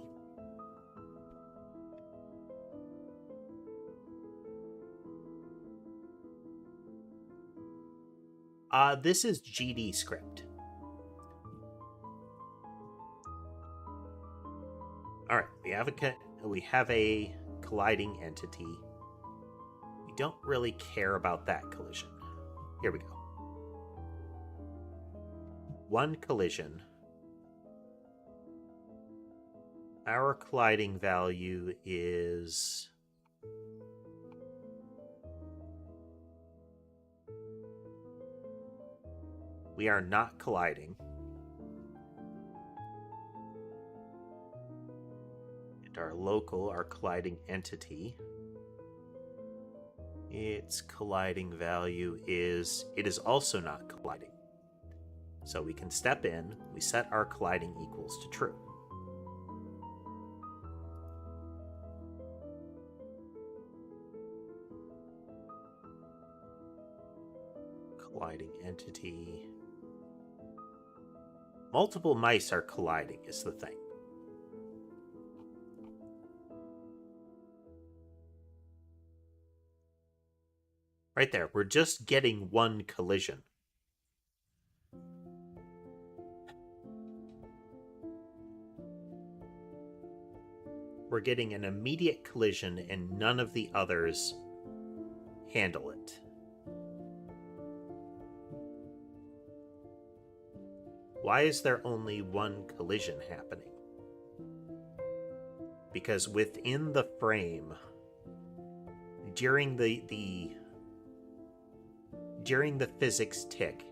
Speaker 1: This is GD script. All right, we have a colliding entity. We don't really care about that collision. Here we go. One collision. Our colliding value is... We are not colliding. And our local, our colliding entity, its colliding value is... It is also not colliding. So we can step in, we set our colliding equals to true. Colliding entity. Multiple mice are colliding is the thing. Right there. We're just getting one collision. We're getting an immediate collision and none of the others handle it. Why is there only one collision happening? Because within the frame, during the physics tick.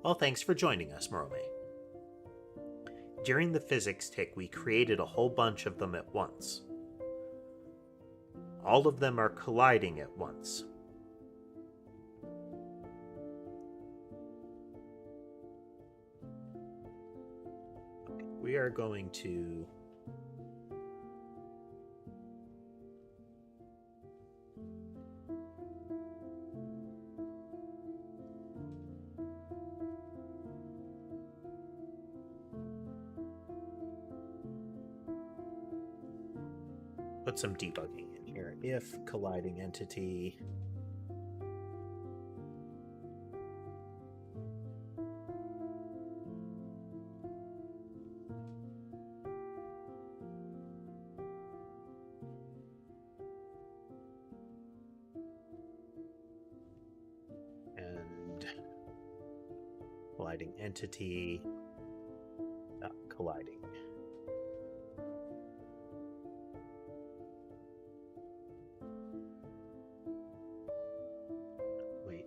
Speaker 1: Well, thanks for joining us, Morome. During the physics tick, we created a whole bunch of them at once. All of them are colliding at once. We are going to put some debugging in here. If colliding entity and colliding entity not colliding. Wait,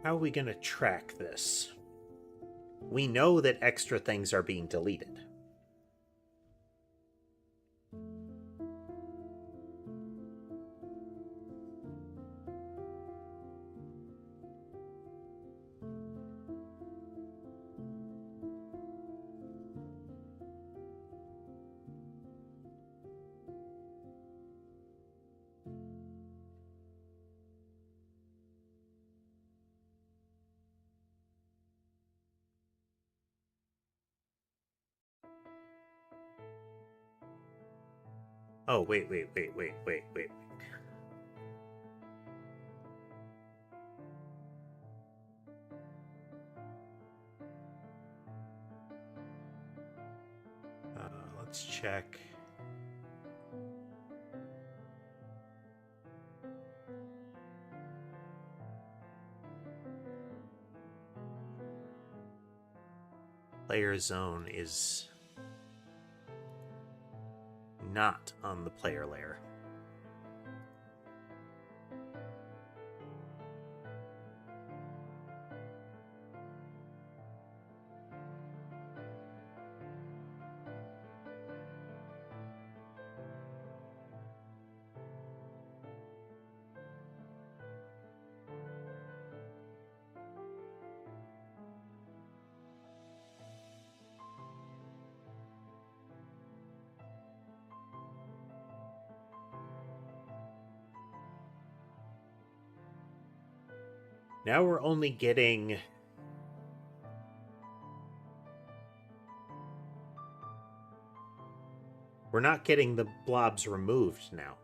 Speaker 1: how are we going to track this? We know that extra things are being deleted. Oh, wait. Let's check. Player zone is not on the player layer. Now we're only getting... We're not getting the blobs removed now.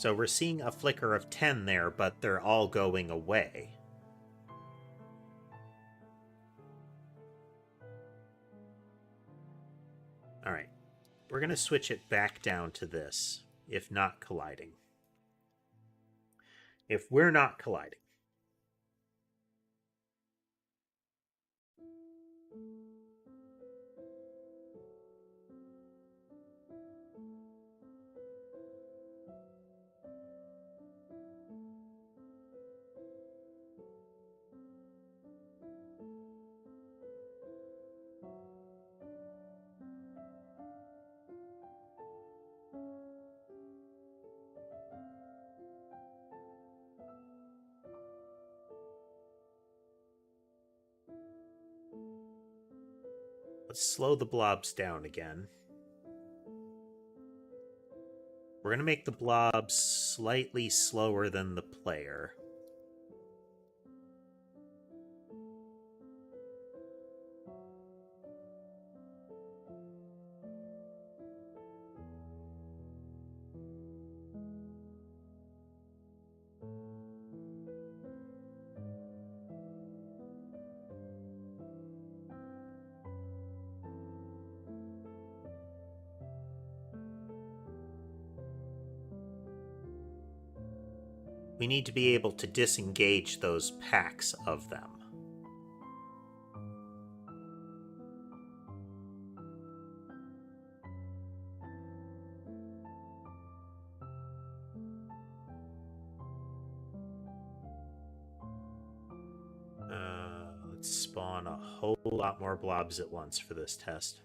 Speaker 1: So we're seeing a flicker of 10 there, but they're all going away. All right, we're going to switch it back down to this, if not colliding. If we're not colliding. Let's slow the blobs down again. We're going to make the blobs slightly slower than the player. We need to be able to disengage those packs of them. Let's spawn a whole lot more blobs at once for this test.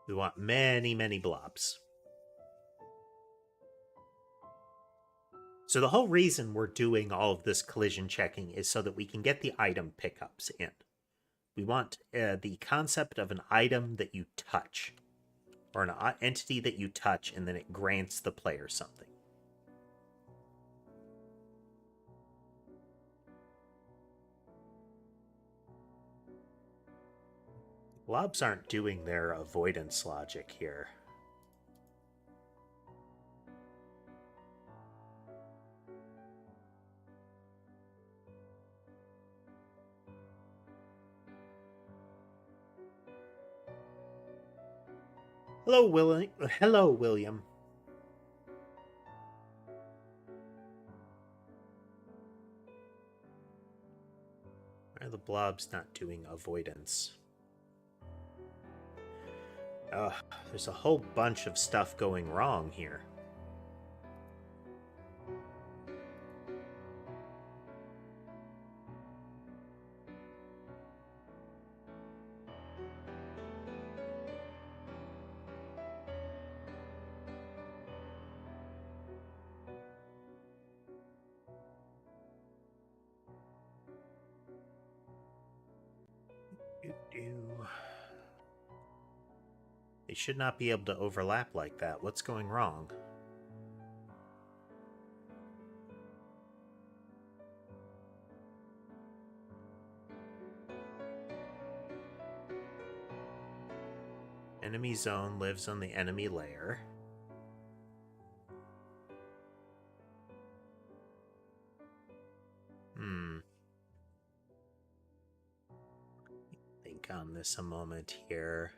Speaker 1: We want many, many blobs. So the whole reason we're doing all of this collision checking is so that we can get the item pickups in. We want the concept of an item that you touch, or an entity that you touch, and then it grants the player something. Blobs aren't doing their avoidance logic here. Hello, William. Hello, William. Why are the blobs not doing avoidance? There's a whole bunch of stuff going wrong here. They should not be able to overlap like that. What's going wrong? Enemy zone lives on the enemy layer. Think on this a moment here.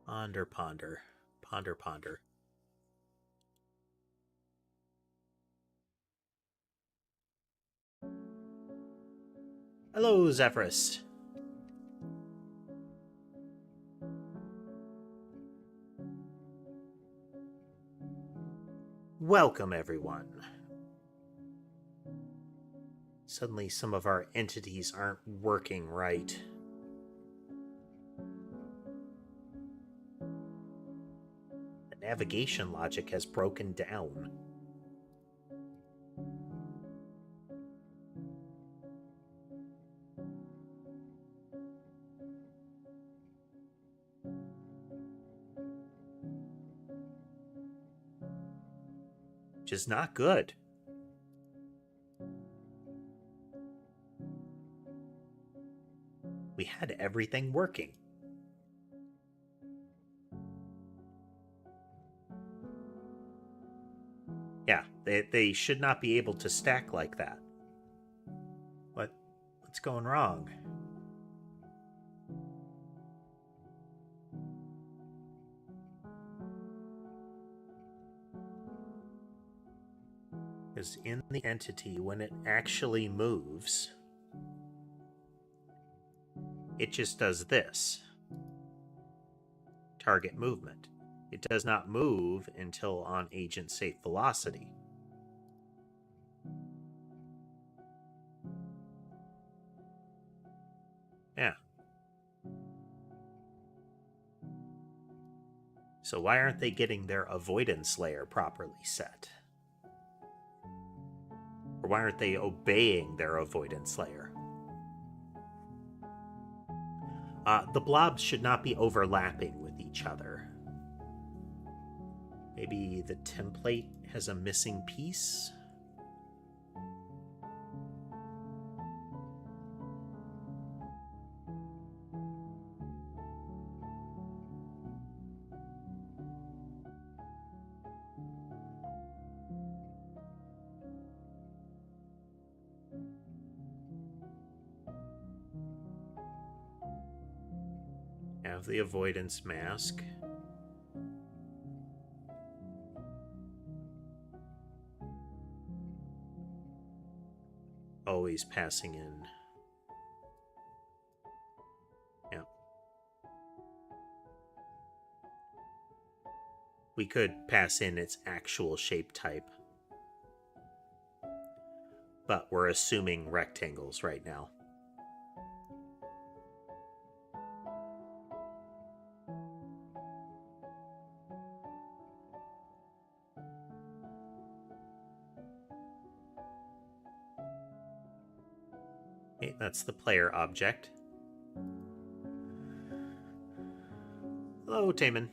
Speaker 1: Ponder, ponder, ponder, ponder. Hello, Zephyrus. Welcome, everyone. Suddenly, some of our entities aren't working right. The navigation logic has broken down. which is not good. We had everything working. Yeah, they should not be able to stack like that. What's going wrong? Because in the entity, when it actually moves, it just does this. Target movement. It does not move until on agent safe velocity. Yeah. So why aren't they getting their avoidance layer properly set? Or why aren't they obeying their avoidance layer? The blobs should not be overlapping with each other. Maybe the template has a missing piece? Have the avoidance mask. Always passing in. Yeah. We could pass in its actual shape type. But we're assuming rectangles right now. Okay, that's the player object. Hello, Taman.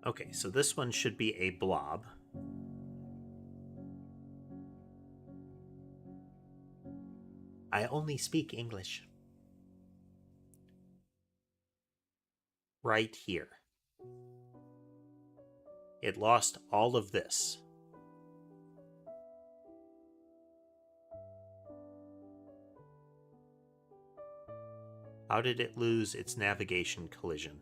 Speaker 1: Okay, so this one should be a blob. I only speak English. Right here. It lost all of this. How did it lose its navigation collision?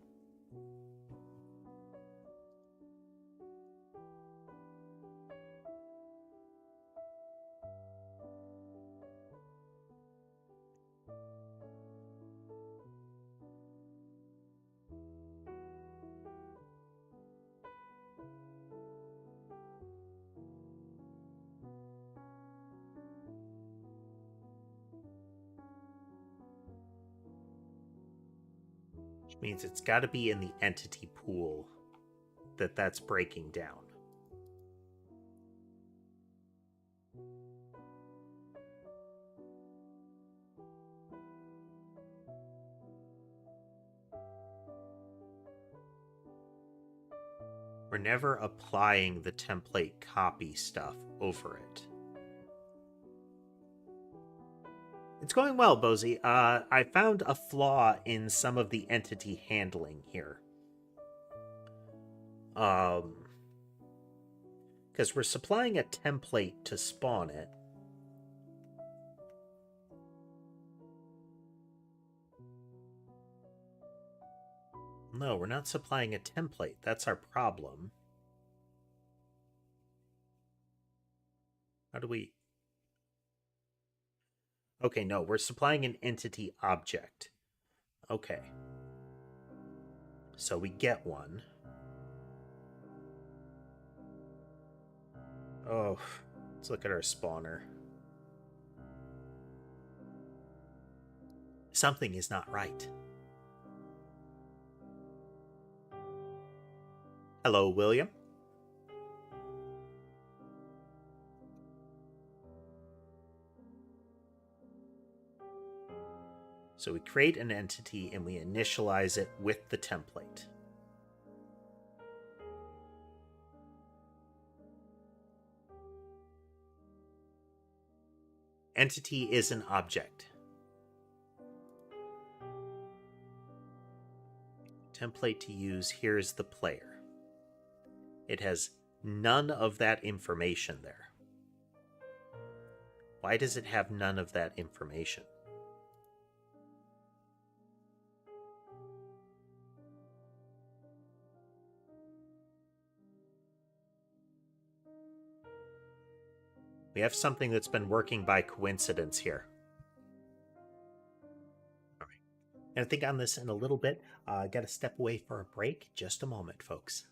Speaker 1: Which means it's got to be in the entity pool that's breaking down. We're never applying the template copy stuff over it. It's going well, Bozy. I found a flaw in some of the entity handling here. Because we're supplying a template to spawn it. No, we're not supplying a template. That's our problem. How do we... Okay, no, we're supplying an entity object. Okay. So we get one. Oh, let's look at our spawner. Something is not right. Hello, William. So we create an entity and we initialize it with the template. Entity is an object. Template to use, here's the player. It has none of that information there. Why does it have none of that information? We have something that's been working by coincidence here. All right. And I think on this in a little bit. I got to step away for a break. Just a moment, folks.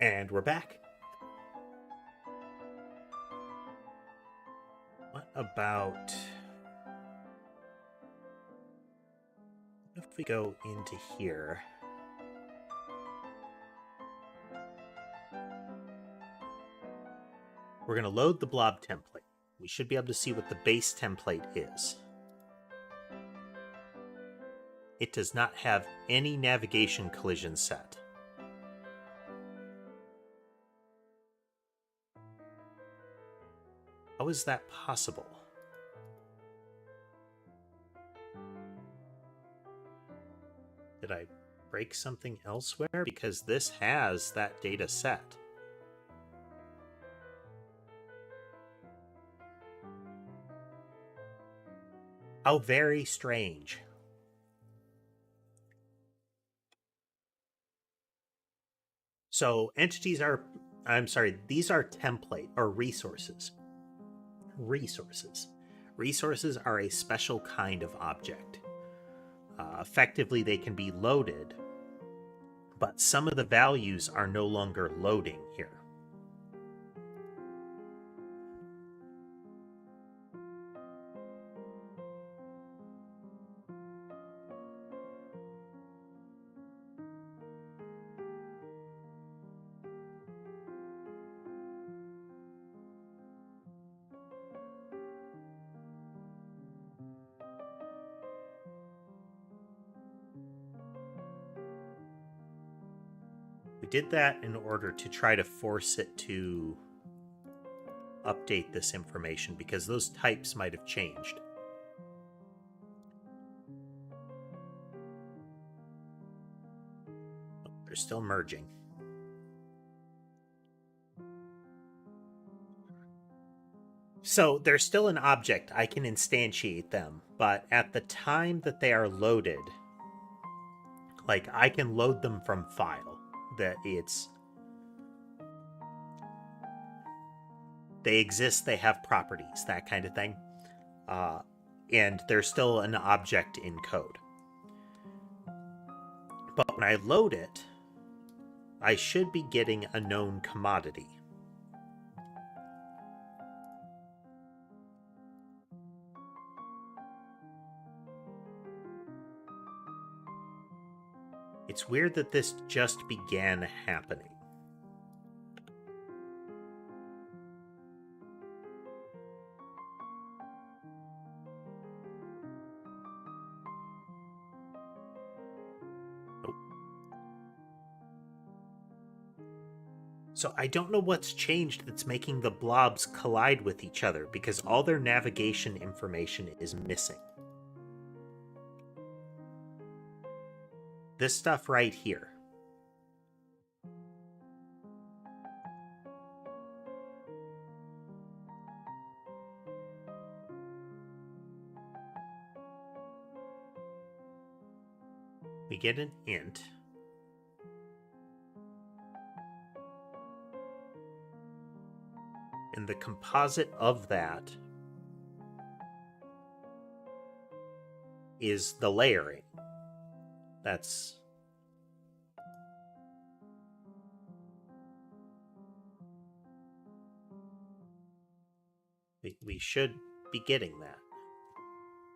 Speaker 1: And we're back. What about if we go into here? We're going to load the blob template. We should be able to see what the base template is. It does not have any navigation collision set. How is that possible? Did I break something elsewhere? Because this has that data set. How very strange. So entities are, these are template or resources. Resources are a special kind of object. Effectively, they can be loaded, but some of the values are no longer loading here. We did that in order to try to force it to update this information because those types might have changed. Oh, they're still merging. So they're still an object. I can instantiate them, but at the time that they are loaded, like I can load them from file. That they exist, they have properties, that kind of thing. And they're still an object in code. But when I load it, I should be getting a known commodity. It's weird that this just began happening. So I don't know what's changed that's making the blobs collide with each other, because all their navigation information is missing. This stuff right here. We get an int. And the composite of that is the layering. That's... We should be getting that.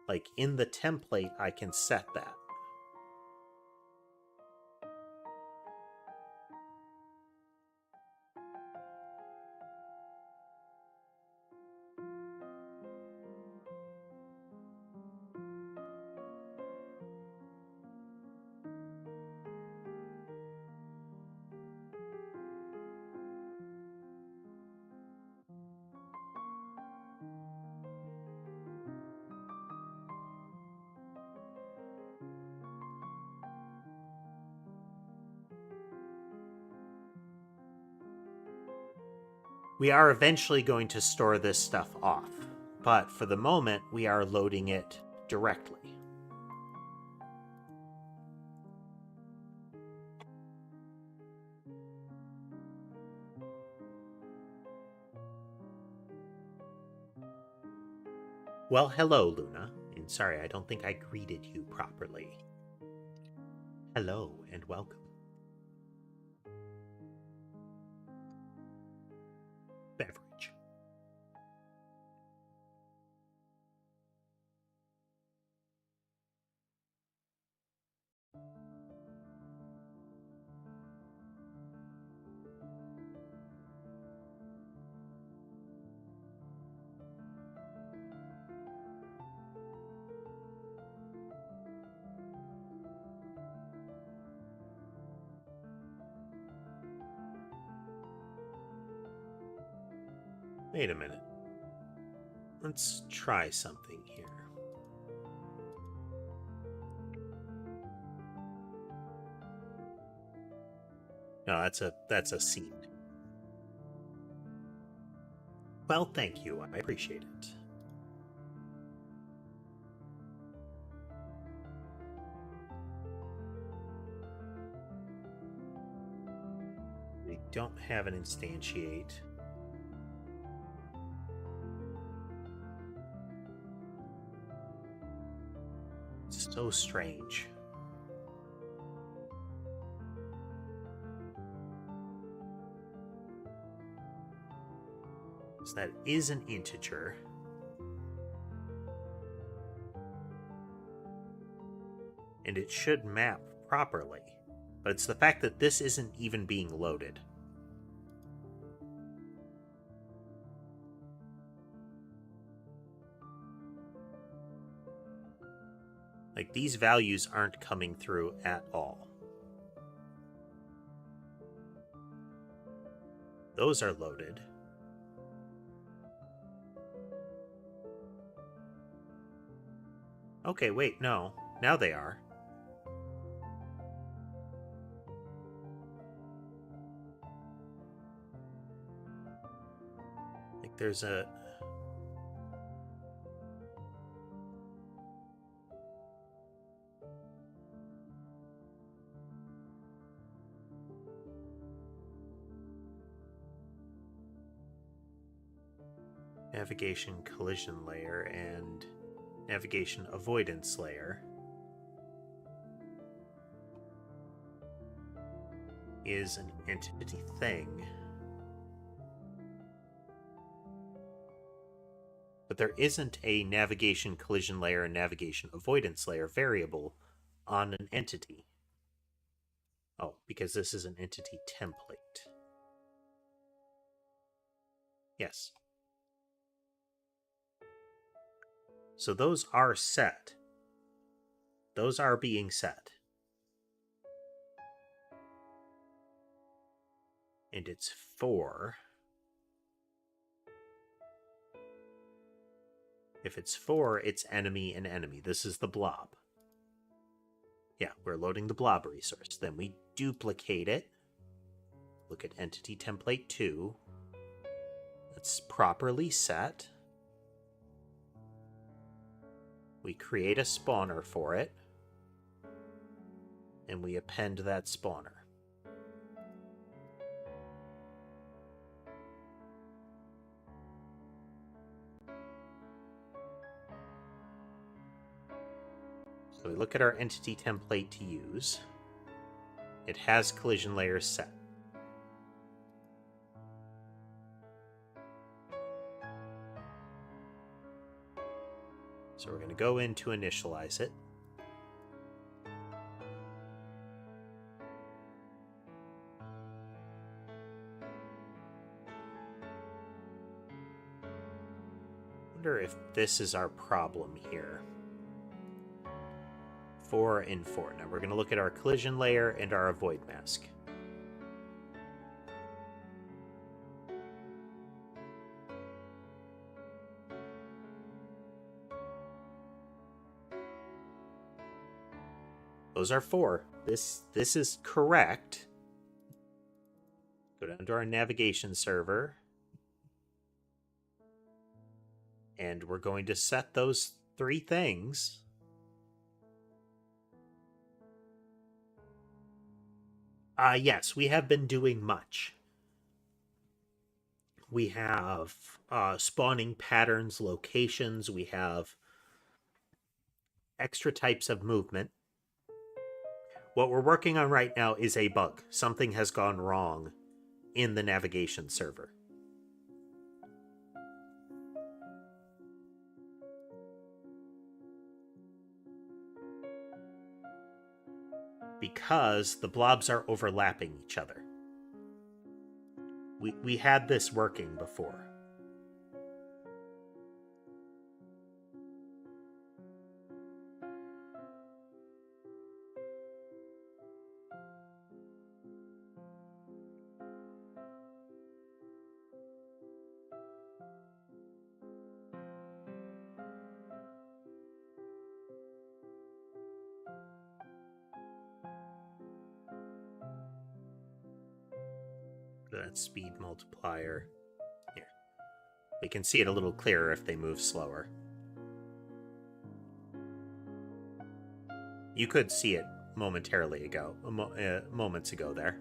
Speaker 1: Like, in the template, I can set that. We are eventually going to store this stuff off, but for the moment, we are loading it directly. Well, hello, Luna. And sorry, I don't think I greeted you properly. Hello, and welcome. Beverage. Wait a minute. Let's try something here. No, that's a seed. Well, thank you. I appreciate it. We don't have an instantiate. It's so strange. So that is an integer. And it should map properly. But it's the fact that this isn't even being loaded. Like, these values aren't coming through at all. Those are loaded. Okay, wait, no. Now they are. Like, there's a... navigation collision layer and navigation avoidance layer. is an entity thing. But there isn't a navigation collision layer and navigation avoidance layer variable on an entity. Oh, because this is an entity template. Yes. So those are set. Those are being set. And it's 4. If it's 4, it's enemy and enemy. This is the blob. Yeah, we're loading the blob resource. Then we duplicate it. Look at entity template 2. That's properly set. We create a spawner for it. And we append that spawner. So we look at our entity template to use. It has collision layers set. So we're going to go in to initialize it. I wonder if this is our problem here. 4 and 4. Now we're going to look at our collision layer and our avoid mask. Those are 4. This is correct. Go down to our navigation server. And we're going to set those 3 things. Yes, we have been doing much. We have spawning patterns, locations. We have extra types of movement. What we're working on right now is a bug. Something has gone wrong in the navigation server. Because the blobs are overlapping each other. We had this working before. That speed multiplier. Here. We can see it a little clearer if they move slower. You could see it moments ago there.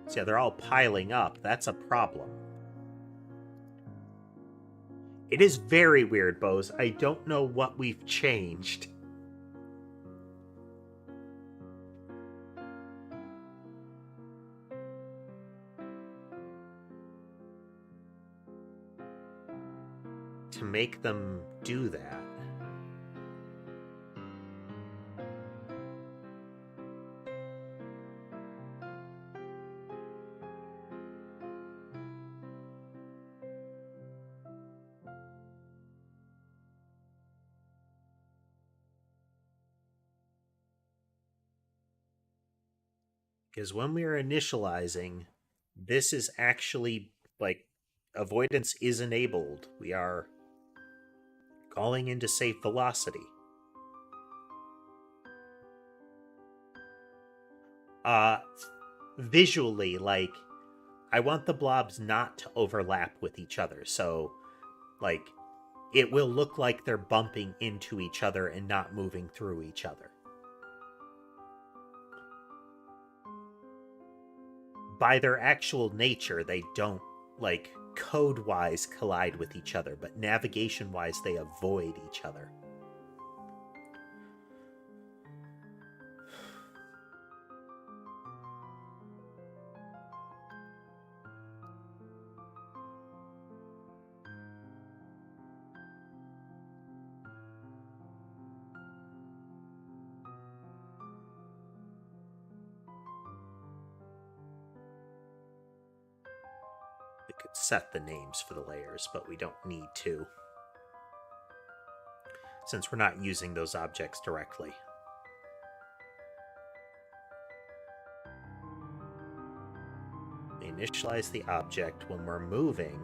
Speaker 1: So yeah, they're all piling up. That's a problem. It is very weird, Bose. I don't know what we've changed. To make them do that. Because when we are initializing, this is actually, like, avoidance is enabled. We are calling into safe velocity. Visually, like, I want the blobs not to overlap with each other. So, like, it will look like they're bumping into each other and not moving through each other. By their actual nature, they don't, like, code-wise collide with each other, but navigation-wise, they avoid each other. We could set the names for the layers, but we don't need to, since we're not using those objects directly. We initialize the object when we're moving.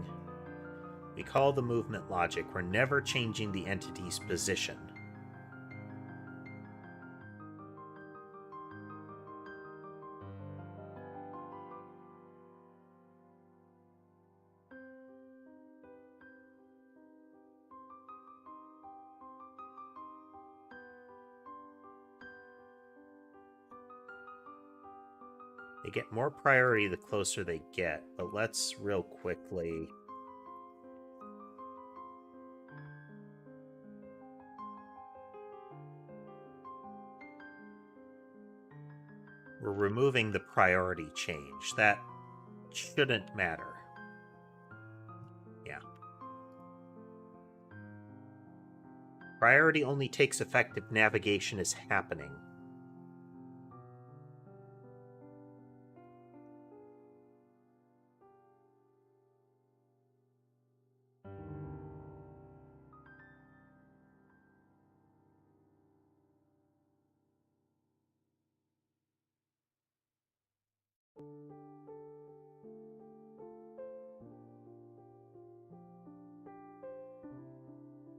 Speaker 1: We call the movement logic. We're never changing the entity's position. They get more priority the closer they get, but let's real quickly... We're removing the priority change. That shouldn't matter. Yeah. Priority only takes effect if navigation is happening.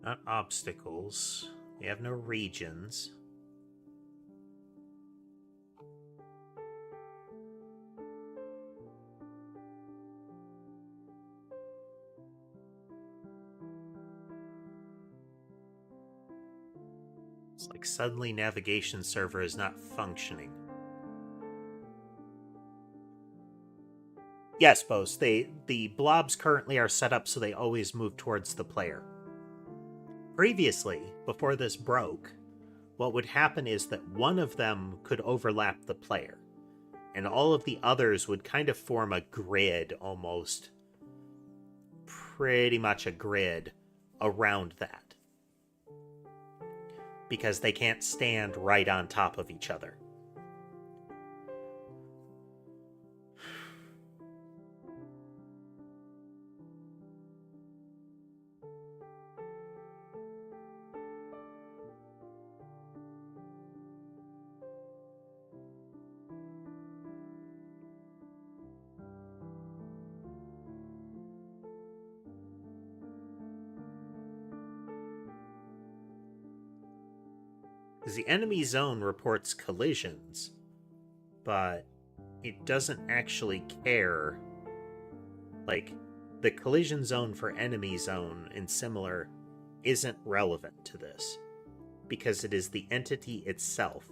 Speaker 1: Not obstacles. We have no regions. It's like suddenly navigation server is not functioning. Yes, Bose. The blobs currently are set up so they always move towards the player. Previously, before this broke, what would happen is that one of them could overlap the player, and all of the others would kind of form a grid almost. Pretty much a grid around that. Because they can't stand right on top of each other. Because the enemy zone reports collisions, but it doesn't actually care. Like, the collision zone for enemy zone and similar isn't relevant to this, because it is the entity itself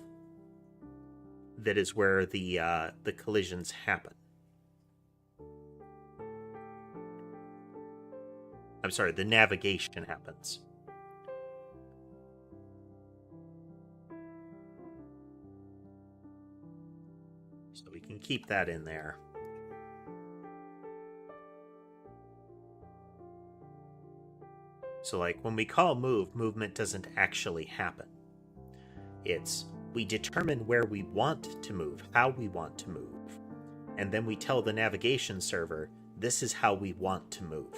Speaker 1: that is where the collisions happen. I'm sorry, the navigation happens. So we can keep that in there. So like when we call move, movement doesn't actually happen. It's we determine where we want to move, how we want to move, and then we tell the navigation server, this is how we want to move.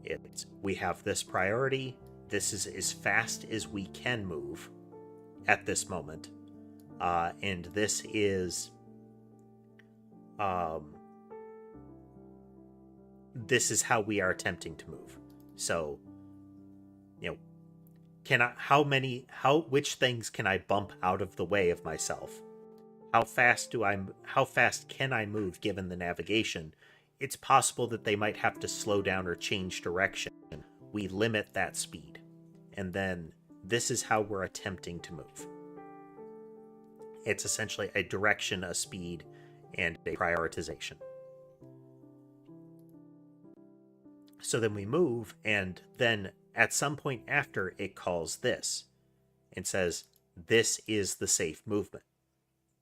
Speaker 1: It's we have this priority, this is as fast as we can move at this moment, and this is how we are attempting to move. So, you know, which things can I bump out of the way of myself? How fast can I move given the navigation? It's possible that they might have to slow down or change direction. We limit that speed. And then this is how we're attempting to move. It's essentially a direction, a speed, and a prioritization. So then we move, and then at some point after, it calls this and says, this is the safe movement.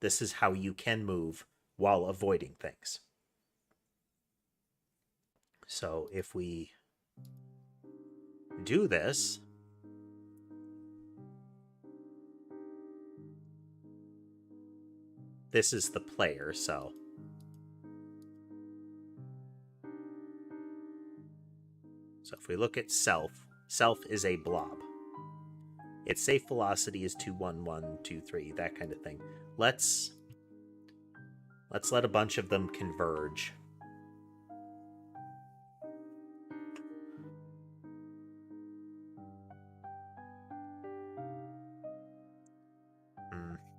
Speaker 1: This is how you can move while avoiding things. So if we do this, this is the player, so So if we look at self, self is a blob. Its safe velocity is 21123, that kind of thing. Let's let a bunch of them converge.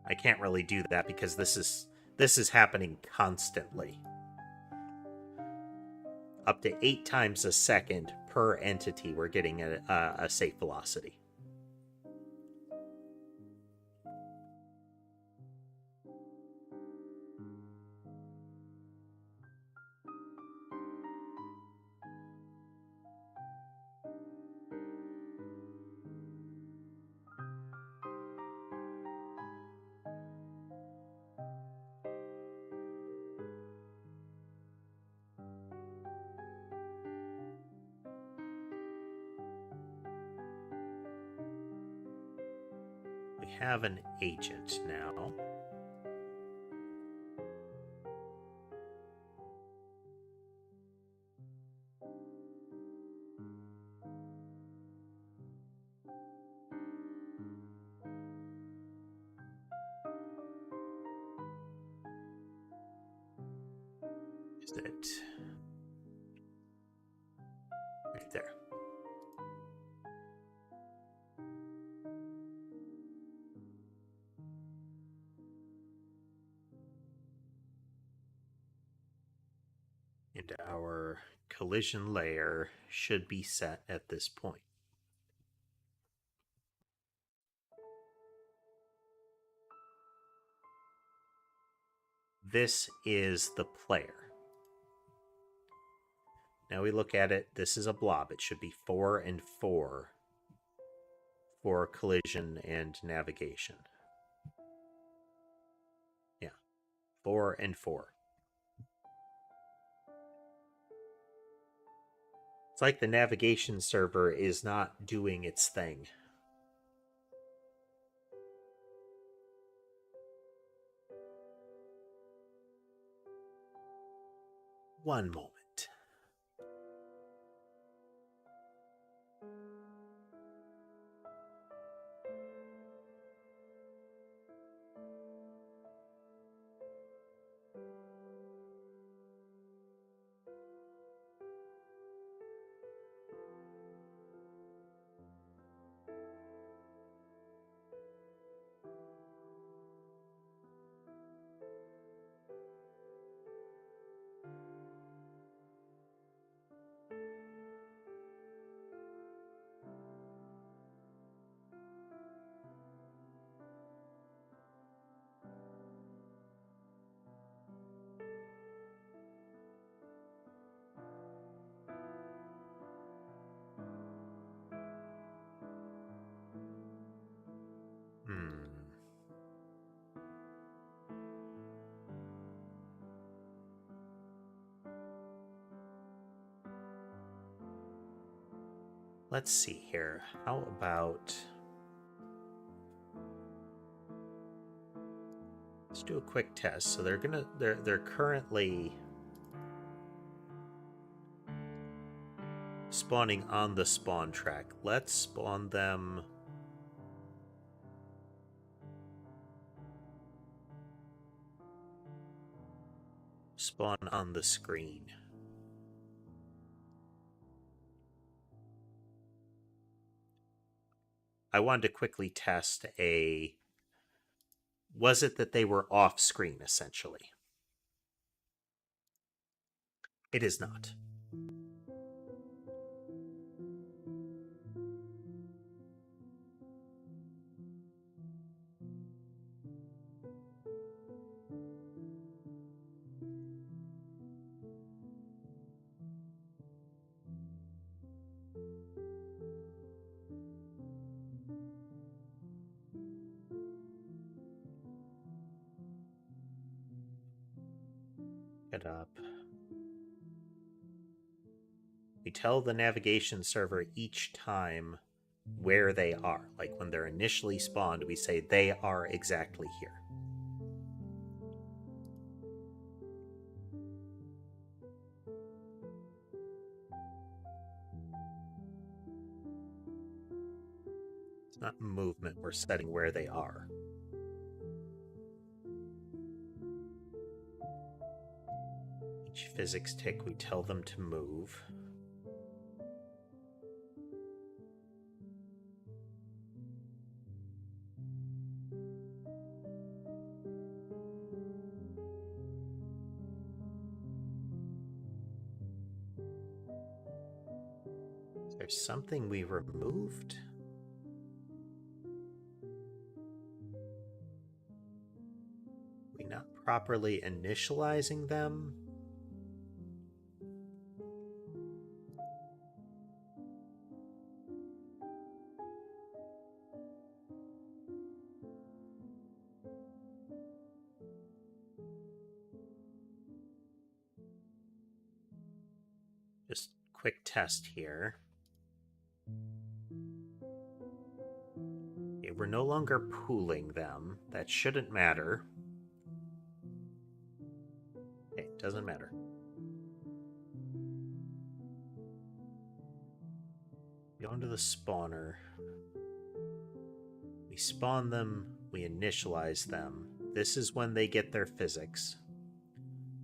Speaker 1: I can't really do that because this is happening constantly. Up to 8 times a second per entity, we're getting a safe velocity. We have an agent now. Is it right there? And our collision layer should be set at this point. This is the player. Now we look at it, this is a blob. It should be 4 and 4 for collision and navigation. Yeah, 4 and 4. It's like the navigation server is not doing its thing. One moment. Let's see here. How about... Let's do a quick test. So they're currently spawning on the spawn track. Let's spawn them... Spawn on the screen. I wanted to quickly test a... Was it that they were off screen, essentially? It is not. Get up. We tell the navigation server each time where they are. Like when they're initially spawned, we say they are exactly here. Not movement, we're setting where they are. Each physics tick, we tell them to move. Is there something we removed? We not properly initializing them? Just quick test here. Okay, we're no longer pooling them. That shouldn't matter. Okay, doesn't matter. Go into the spawner. We spawn them, we initialize them. This is when they get their physics.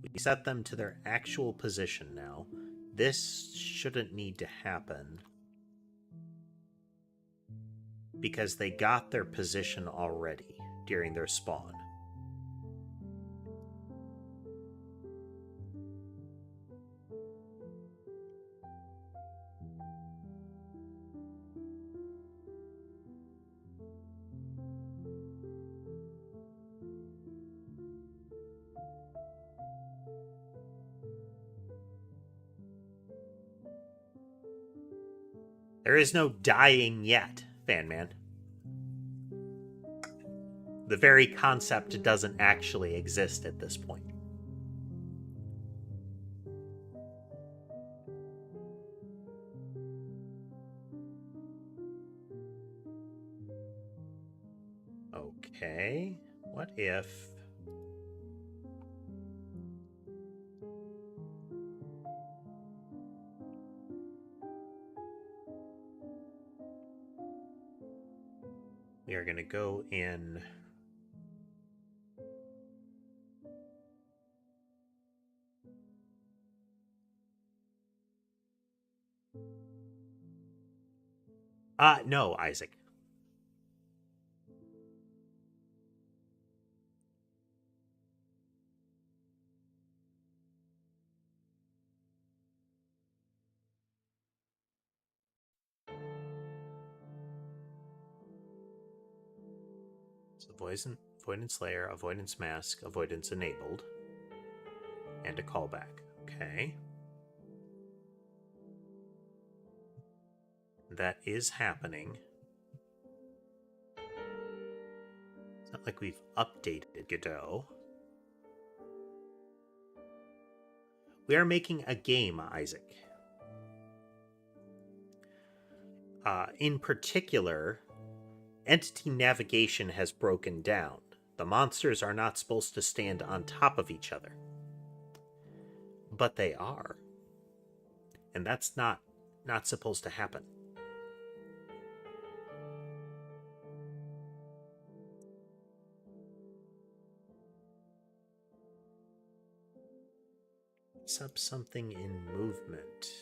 Speaker 1: We set them to their actual position now. This shouldn't need to happen because they got their position already during their spawn. There is no dying yet, Fanman. The very concept doesn't actually exist at this point. Okay, what if... we are going to go in... no, Isaac. So avoidance layer, avoidance mask, avoidance enabled, and a callback. Okay. That is happening. It's not like we've updated Godot. We are making a game, Isaac. In particular, entity navigation has broken down. The monsters are not supposed to stand on top of each other. But they are. And that's not supposed to happen. Sub something in movement.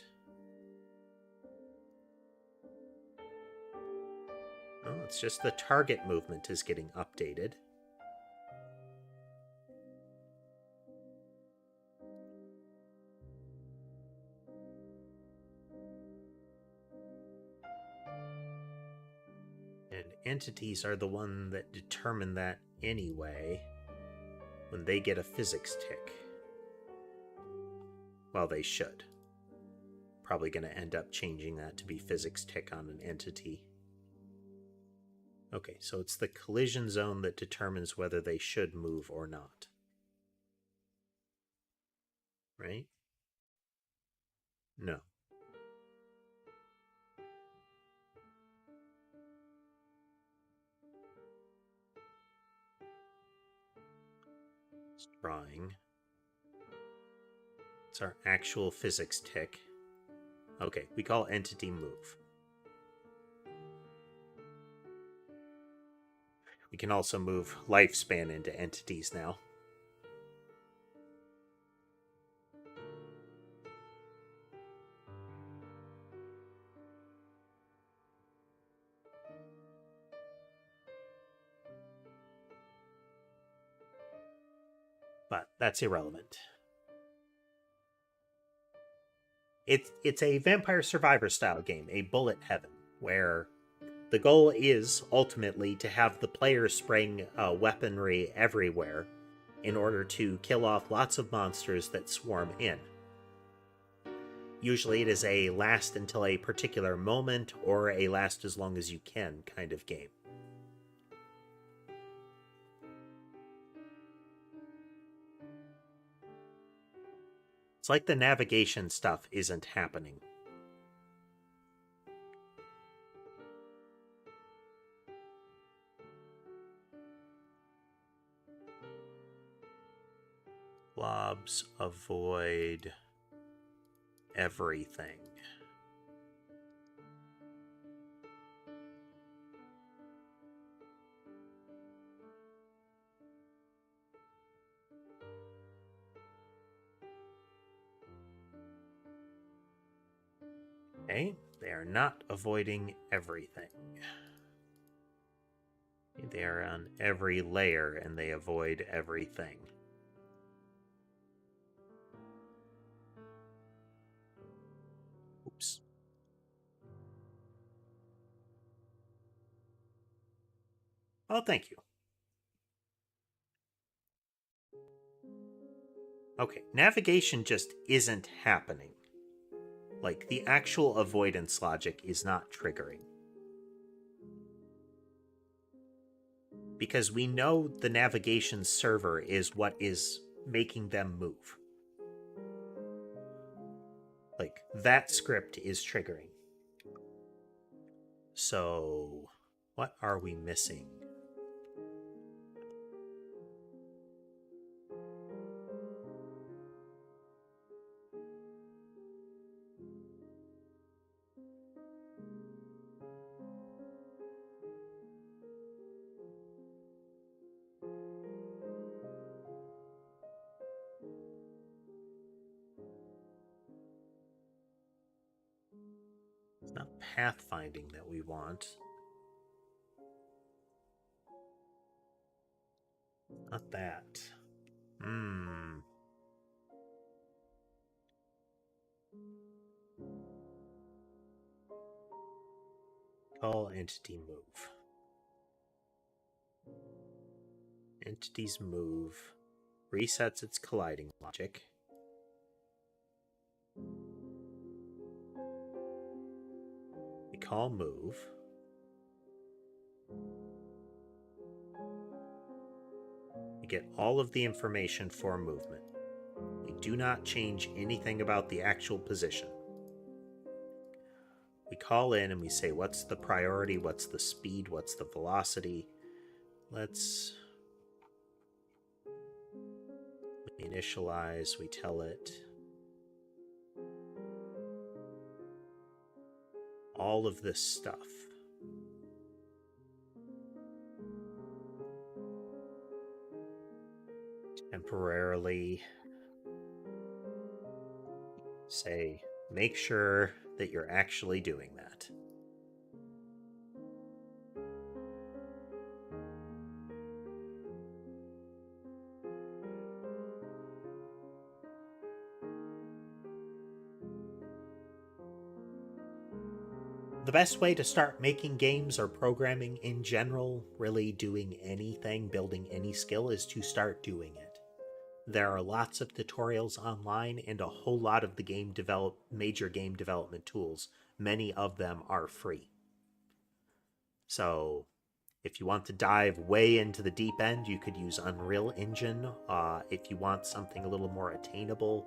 Speaker 1: Oh, it's just the target movement is getting updated. And entities are the one that determine that anyway when they get a physics tick. Well, they should. Probably going to end up changing that to be physics tick on an entity. Okay, so it's the collision zone that determines whether they should move or not. Right? No. It's drawing. It's our actual physics tick. Okay, we call entity move. We can also move lifespan into entities now. But that's irrelevant. It's a Vampire Survivor style game, a bullet heaven, where the goal is ultimately to have the player spraying weaponry everywhere in order to kill off lots of monsters that swarm in. Usually it is a last until a particular moment or a last as long as you can kind of game. It's like the navigation stuff isn't happening. Blobs avoid everything. Okay, they are not avoiding everything. They are on every layer and they avoid everything. Oops. Oh, thank you. Okay, navigation just isn't happening. Like, the actual avoidance logic is not triggering. Because we know the navigation server is what is making them move. Like, that script is triggering. So, what are we missing? It's not pathfinding that we want. Not that. Call entity move. Entity's move resets its colliding logic. We call move. We get all of the information for movement. We do not change anything about the actual position. We call in and we say, what's the priority? What's the speed? What's the velocity? Let's initialize. We tell it all of this stuff. Temporarily say, make sure that you're actually doing that. The best way to start making games or programming in general, really doing anything, building any skill, is to start doing it. There are lots of tutorials online and a whole lot of the major game development tools. Many of them are free. So if you want to dive way into the deep end, you could use Unreal Engine. If you want something a little more attainable,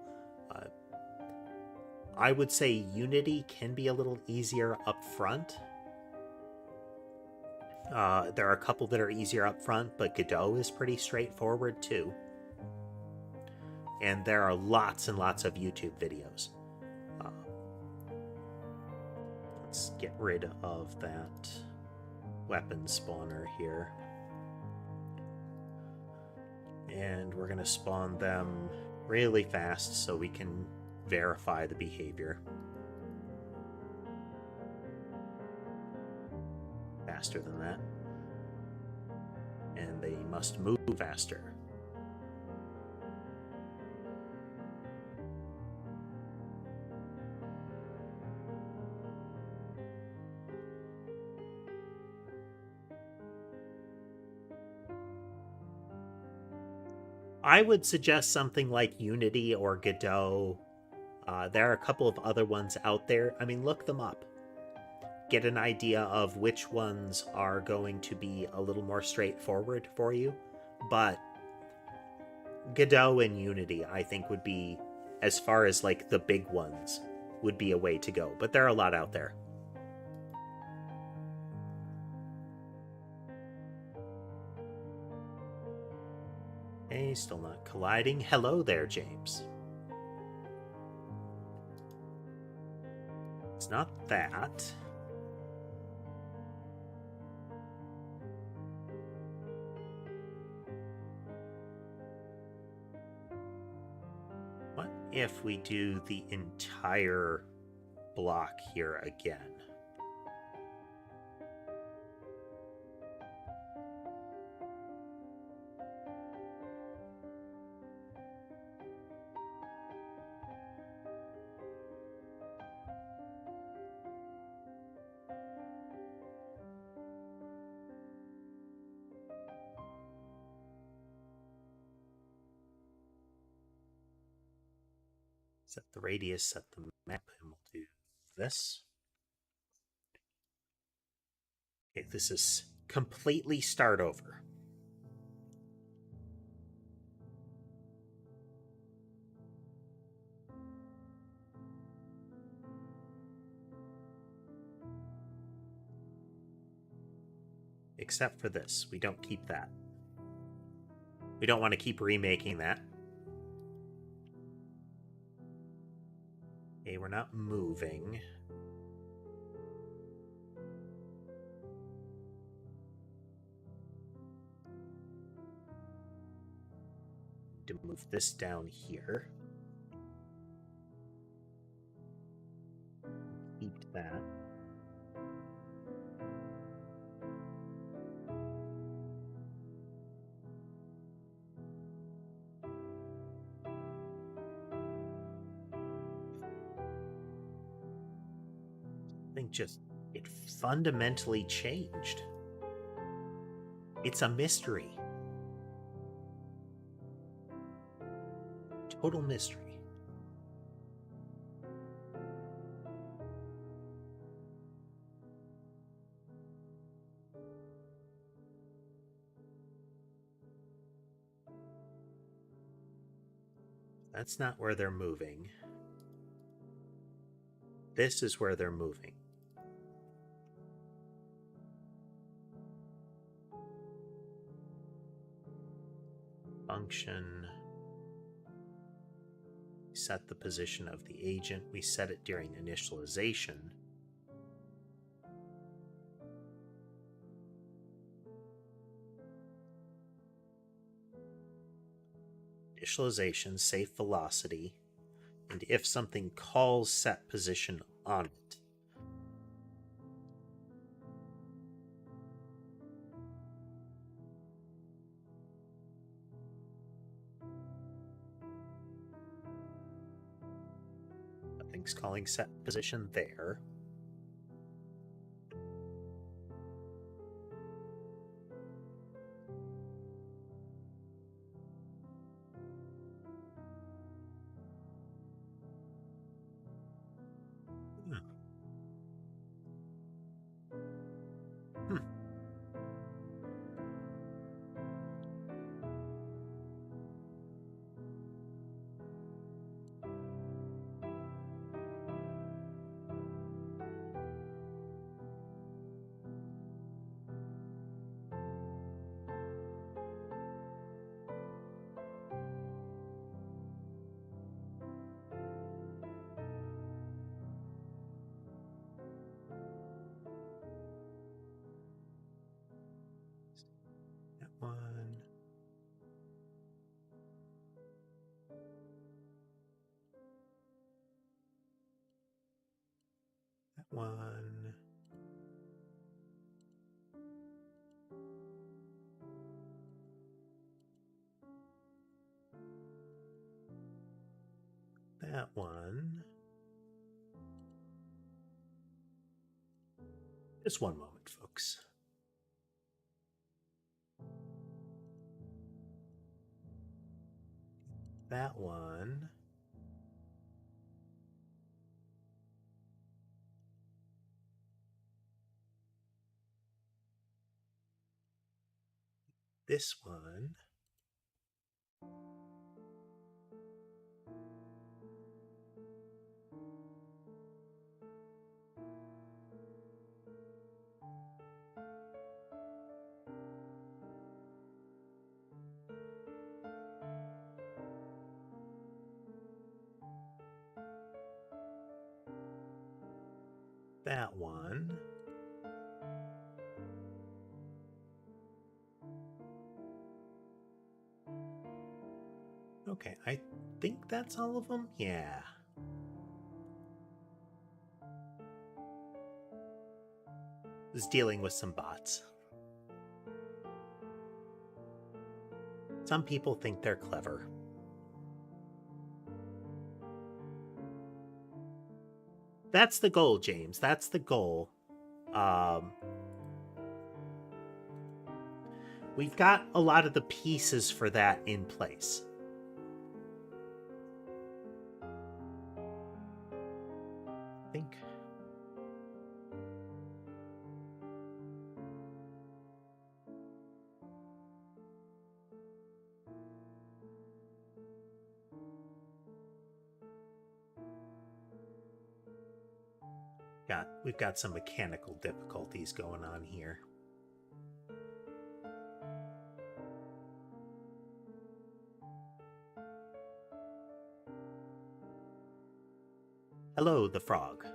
Speaker 1: I would say Unity can be a little easier up front. There are a couple that are easier up front, but Godot is pretty straightforward too. And there are lots and lots of YouTube videos. Let's get rid of that weapon spawner here. And we're going to spawn them really fast so we can verify the behavior. Faster than that. And they must move faster. I would suggest something like Unity or Godot. There are a couple of other ones out there. I mean, look them up. Get an idea of which ones are going to be a little more straightforward for you. But Godot and Unity, I think, would be, as far as like the big ones, would be a way to go. But there are a lot out there. Hey, still not colliding. Hello there, James. It's not that. What if we do the entire block here again? Set the radius, set the map, and we'll do this. Okay, this is completely start over. Except for this, we don't keep that. We don't want to keep remaking that. Okay, we're not moving. To move this down here. Keep that. I think just it fundamentally changed. It's a mystery. Total mystery. That's not where they're moving. This is where they're moving. Function. Set the position of the agent. We set it during initialization. Initialization, safe velocity, and if something calls set position on it. Nothing's calling set position there. one. That one. Just one moment, folks. That one. This one. That one. Okay, I think that's all of them. Yeah. Is dealing with some bots. Some people think they're clever. That's the goal, James. That's the goal. We've got a lot of the pieces for that in place. I think. We've got some mechanical difficulties going on here. Hello, the frog.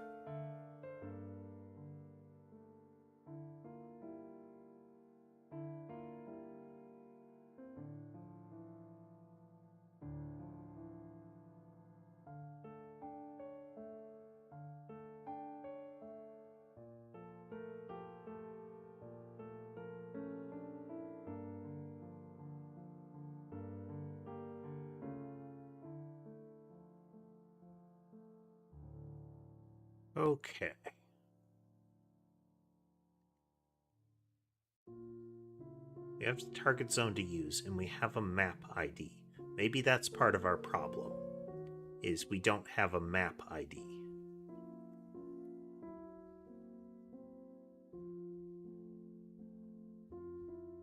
Speaker 1: Okay. We have the target zone to use, and we have a map ID. Maybe that's part of our problem, is we don't have a map ID.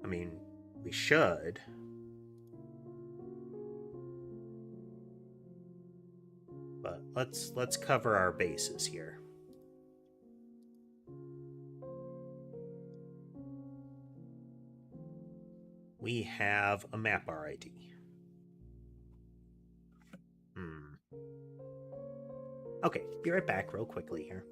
Speaker 1: I mean, we should. But let's cover our bases here. We have a map RID. Okay, be right back real quickly here.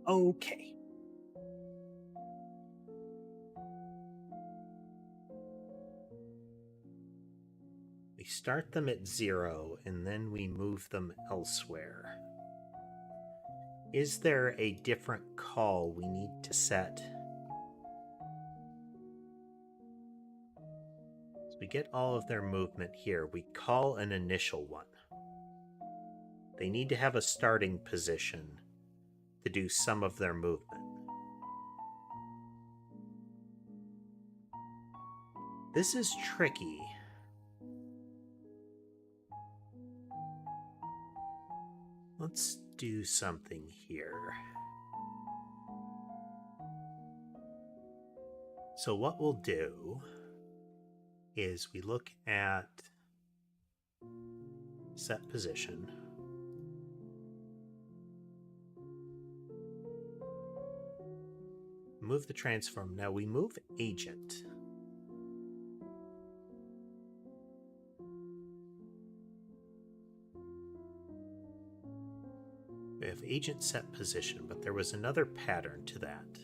Speaker 1: Okay. We start them at 0 and then we move them elsewhere. Is there a different call we need to set? So we get all of their movement here. We call an initial one. They need to have a starting position to do some of their movement. This is tricky. Let's do something here. So what we'll do is we look at set position. Move the transform. Now we move agent. We have agent set position, but there was another pattern to that.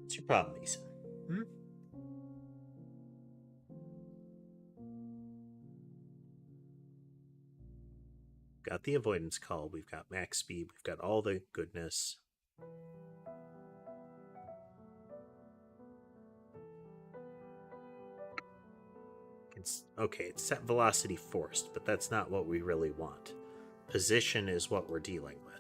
Speaker 1: What's your problem, Mason? Got the avoidance call, we've got max speed, we've got all the goodness. Okay, it's set velocity forced, but that's not what we really want. Position is what we're dealing with.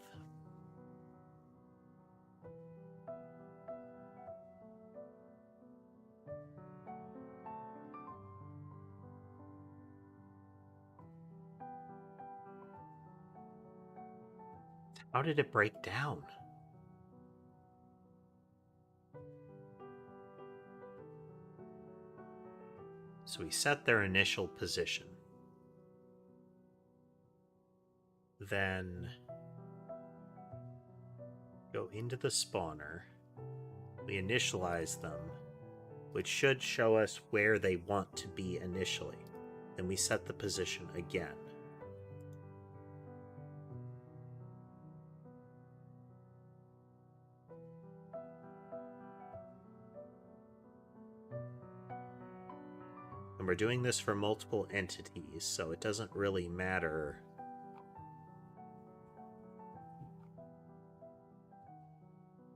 Speaker 1: How did it break down? So we set their initial position. Then go into the spawner. We initialize them, which should show us where they want to be initially. Then we set the position again. And we're doing this for multiple entities, so it doesn't really matter.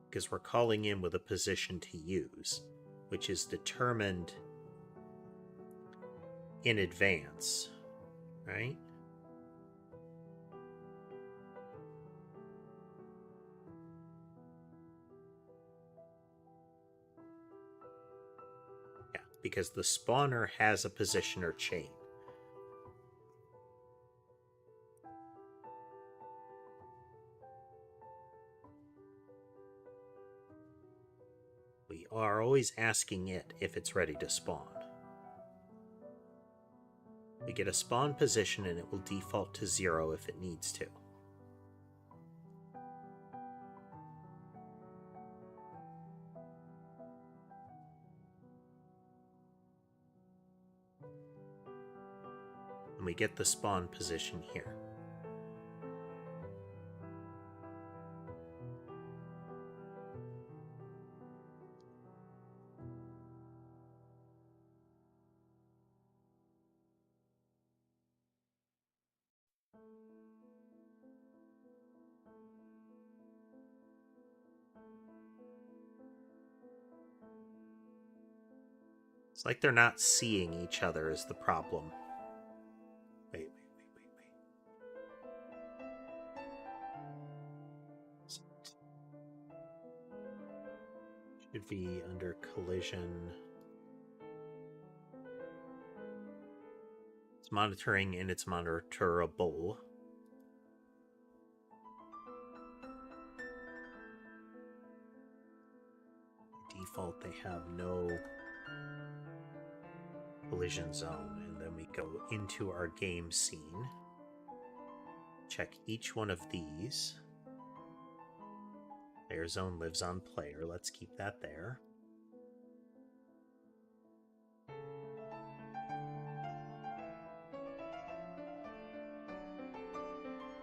Speaker 1: Because we're calling in with a position to use, which is determined in advance, right? Yeah, because the spawner has a positioner chain. We are always asking it if it's ready to spawn. We get a spawn position and it will default to 0 if it needs to. And we get the spawn position here. It's like they're not seeing each other is the problem. Wait. Should be under collision. It's monitoring and it's monitorable. Default, they have no collision zone, and then we go into our game scene, check each one of these. Player zone lives on player. Let's keep that there.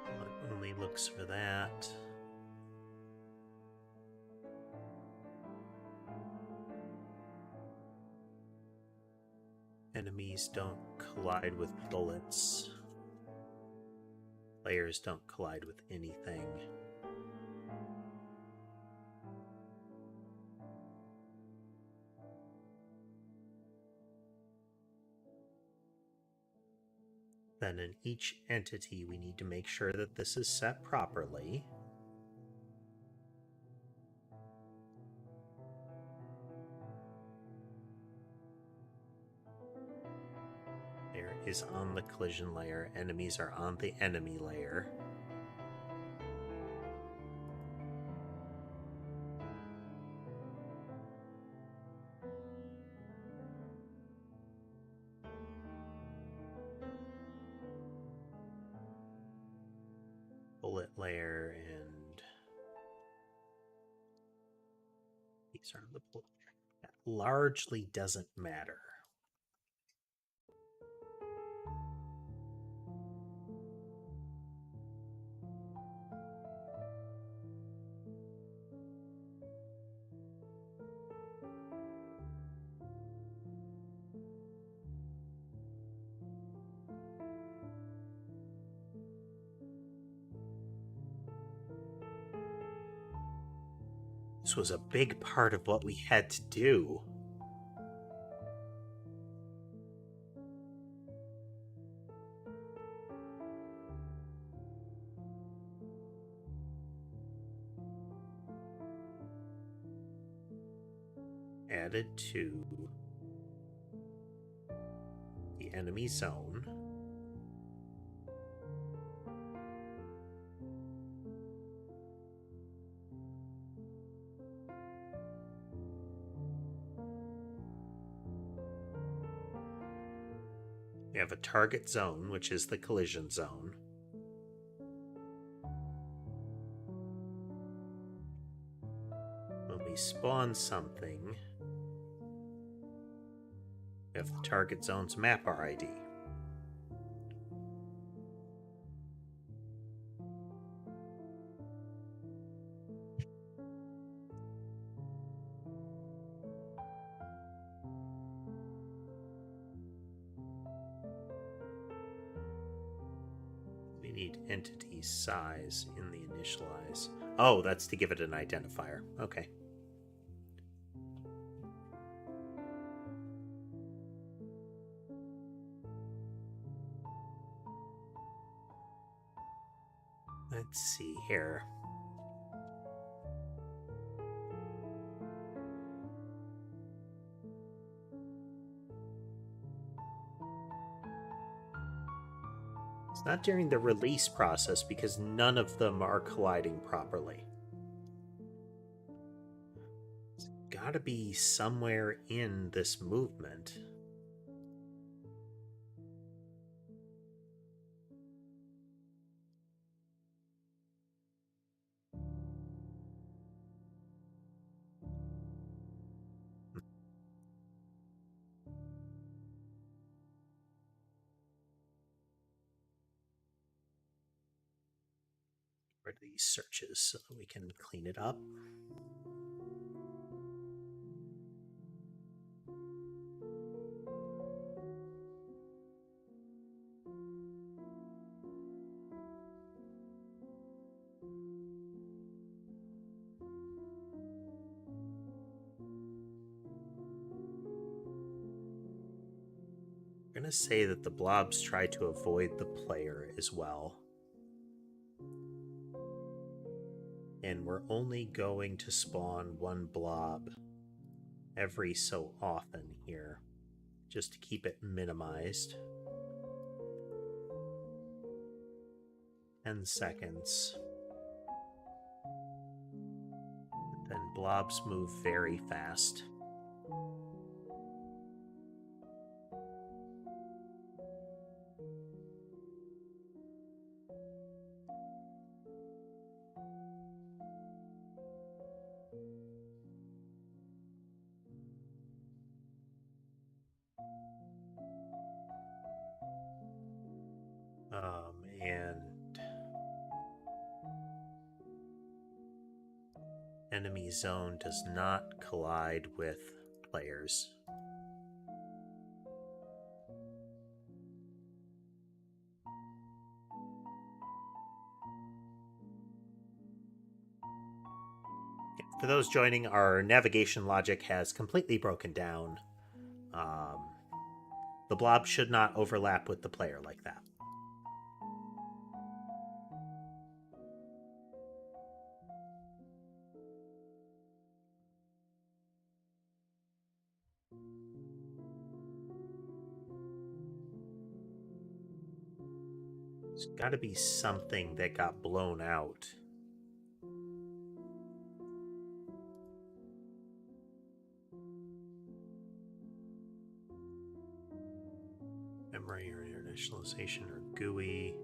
Speaker 1: It only looks for that. Enemies don't collide with bullets. Players don't collide with anything. Then in each entity, we need to make sure that this is set properly. Player is on the collision layer. Enemies are on the enemy layer. Bullet layer, and these are the bullet. That largely doesn't matter. This was a big part of what we had to do. Added to the enemy zone. We have a target zone, which is the collision zone. When we spawn something, we have the target zone's mapper ID. We need entity size in the initialize. Oh, that's to give it an identifier. Okay. Let's see here. It's not during the release process because none of them are colliding properly. It's got to be somewhere in this movement. Where are these searches so that we can clean it up? I'm going to say that the blobs try to avoid the player as well. And we're only going to spawn one blob every so often here, just to keep it minimized. 10 seconds. Then blobs move very fast. And enemy zone does not collide with players. For those joining, our navigation logic has completely broken down. The blob should not overlap with the player like that. There's got to be something that got blown out. Memory or internationalization or GUI.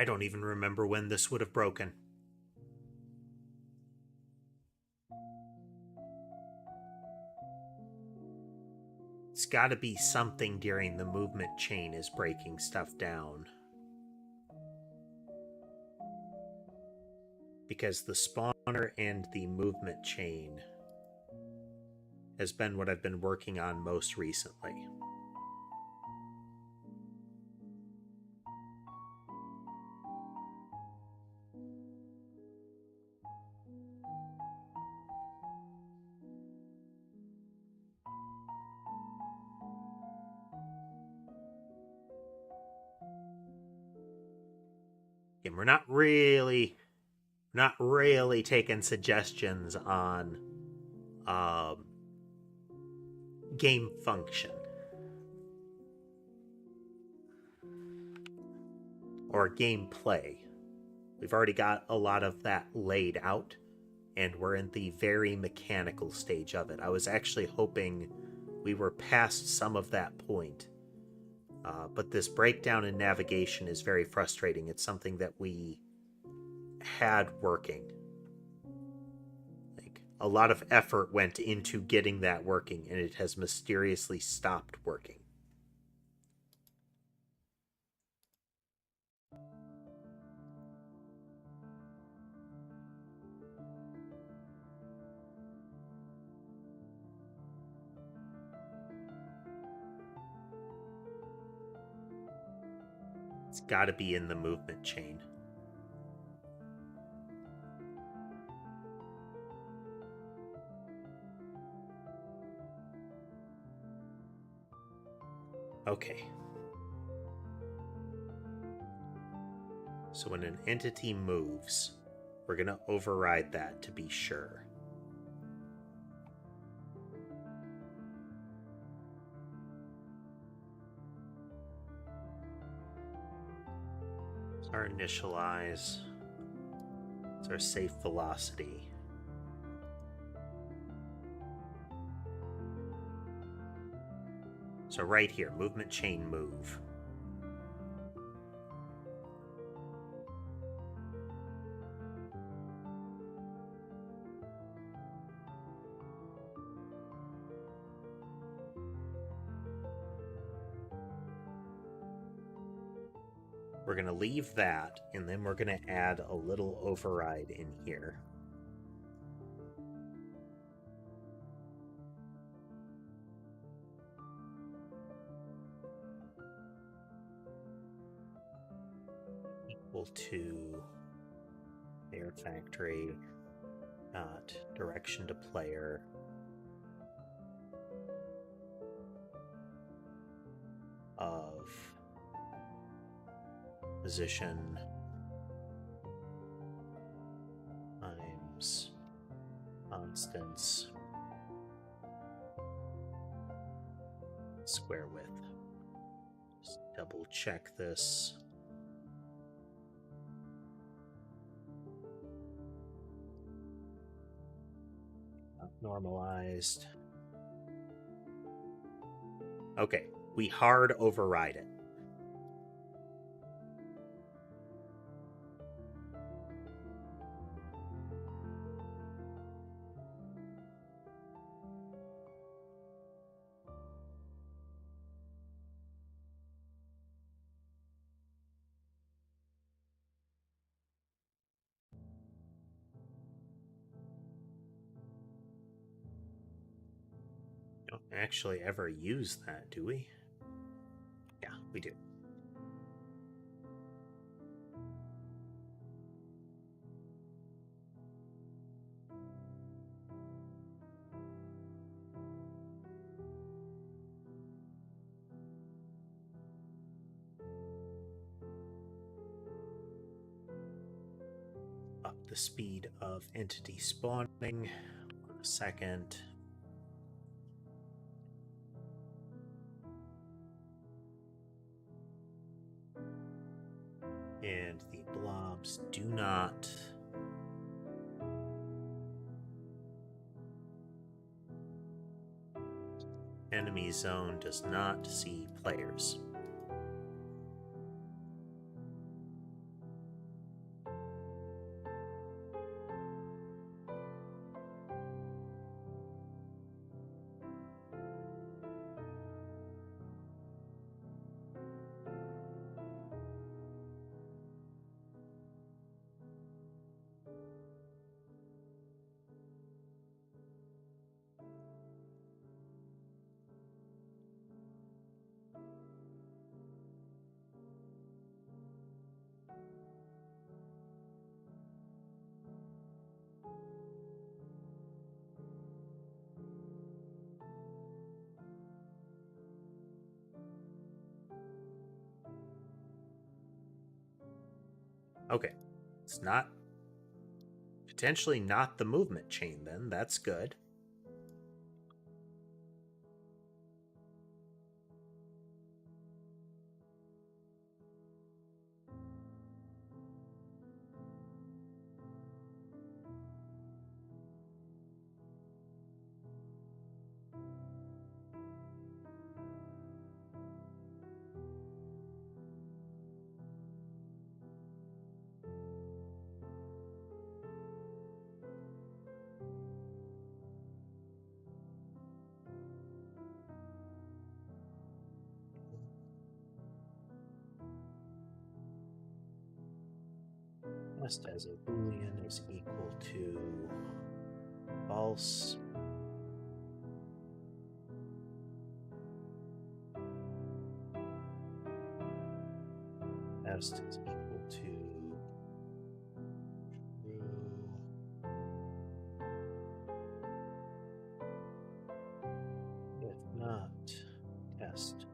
Speaker 1: I don't even remember when this would have broken. It's got to be something during the movement chain is breaking stuff down. Because the spawner and the movement chain has been what I've been working on most recently. And we're not really taking suggestions on game function or gameplay. We've already got a lot of that laid out, and we're in the very mechanical stage of it. I was actually hoping we were past some of that point. But this breakdown in navigation is very frustrating. It's something that we had working. Like, a lot of effort went into getting that working, and it has mysteriously stopped working. It's got to be in the movement chain. Okay. So when an entity moves, we're going to override that to be sure. It's our initialize. It's our safe velocity. So right here, movement chain move. We're going to leave that, and then we're going to add a little override in here. Equal to Player factory, not direction to player. Of position times constants square width. Just double check this. Not normalized. Okay, we hard override it. Don't actually ever use that, do we? Yeah, we do. Up the speed of entity spawning. 1 second. And the blobs do not enemy zone does not see players. Okay, it's not potentially not the movement chain then. That's good. Just as a boolean is equal to false. Test is equal to true. If not, test.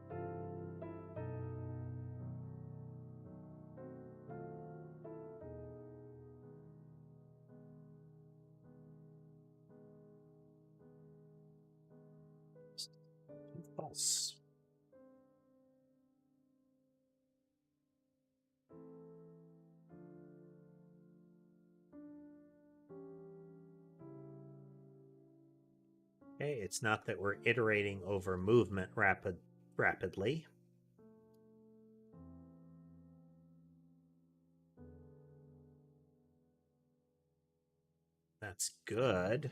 Speaker 1: False. Okay, it's not that we're iterating over movement rapidly. That's good.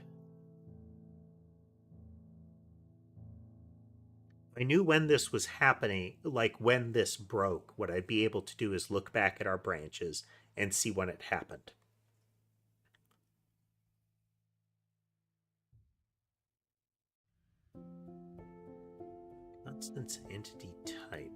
Speaker 1: I knew when this was happening, like when this broke, what I'd be able to do is look back at our branches and see when it happened. Constants entity type.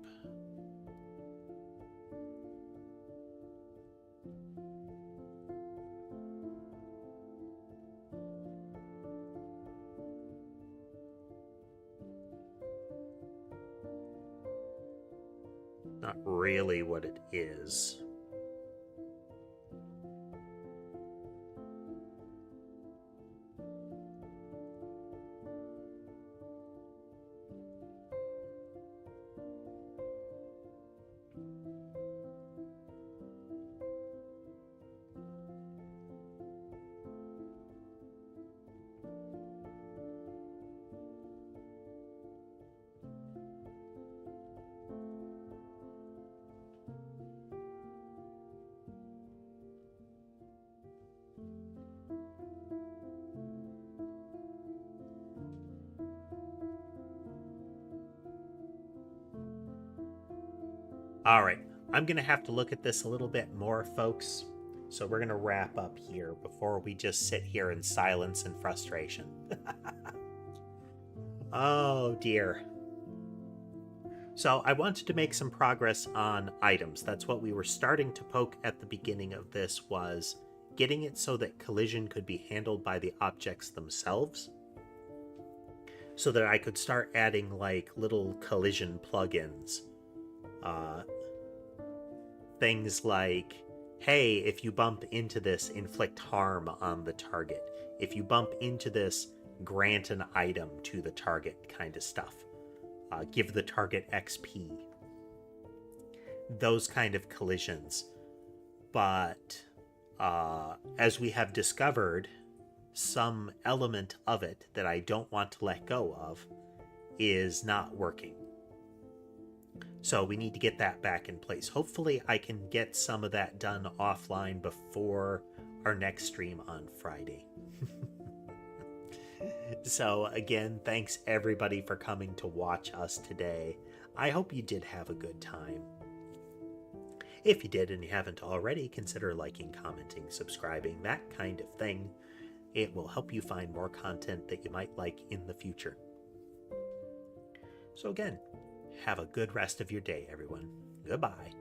Speaker 1: not really what it is. All right, I'm going to have to look at this a little bit more, folks. So we're going to wrap up here before we just sit here in silence and frustration. Oh, dear. So I wanted to make some progress on items. That's what we were starting to poke at the beginning of this, was getting it so that collision could be handled by the objects themselves, so that I could start adding like little collision plugins. Things like, hey, if you bump into this, inflict harm on the target. If you bump into this, grant an item to the target kind of stuff. Give the target XP. Those kind of collisions. But as we have discovered, some element of it that I don't want to let go of is not working. So we need to get that back in place. Hopefully I can get some of that done offline before our next stream on Friday. So again, thanks everybody for coming to watch us today. I hope you did have a good time. If you did and you haven't already, consider liking, commenting, subscribing, that kind of thing. It will help you find more content that you might like in the future. So again, have a good rest of your day, everyone. Goodbye.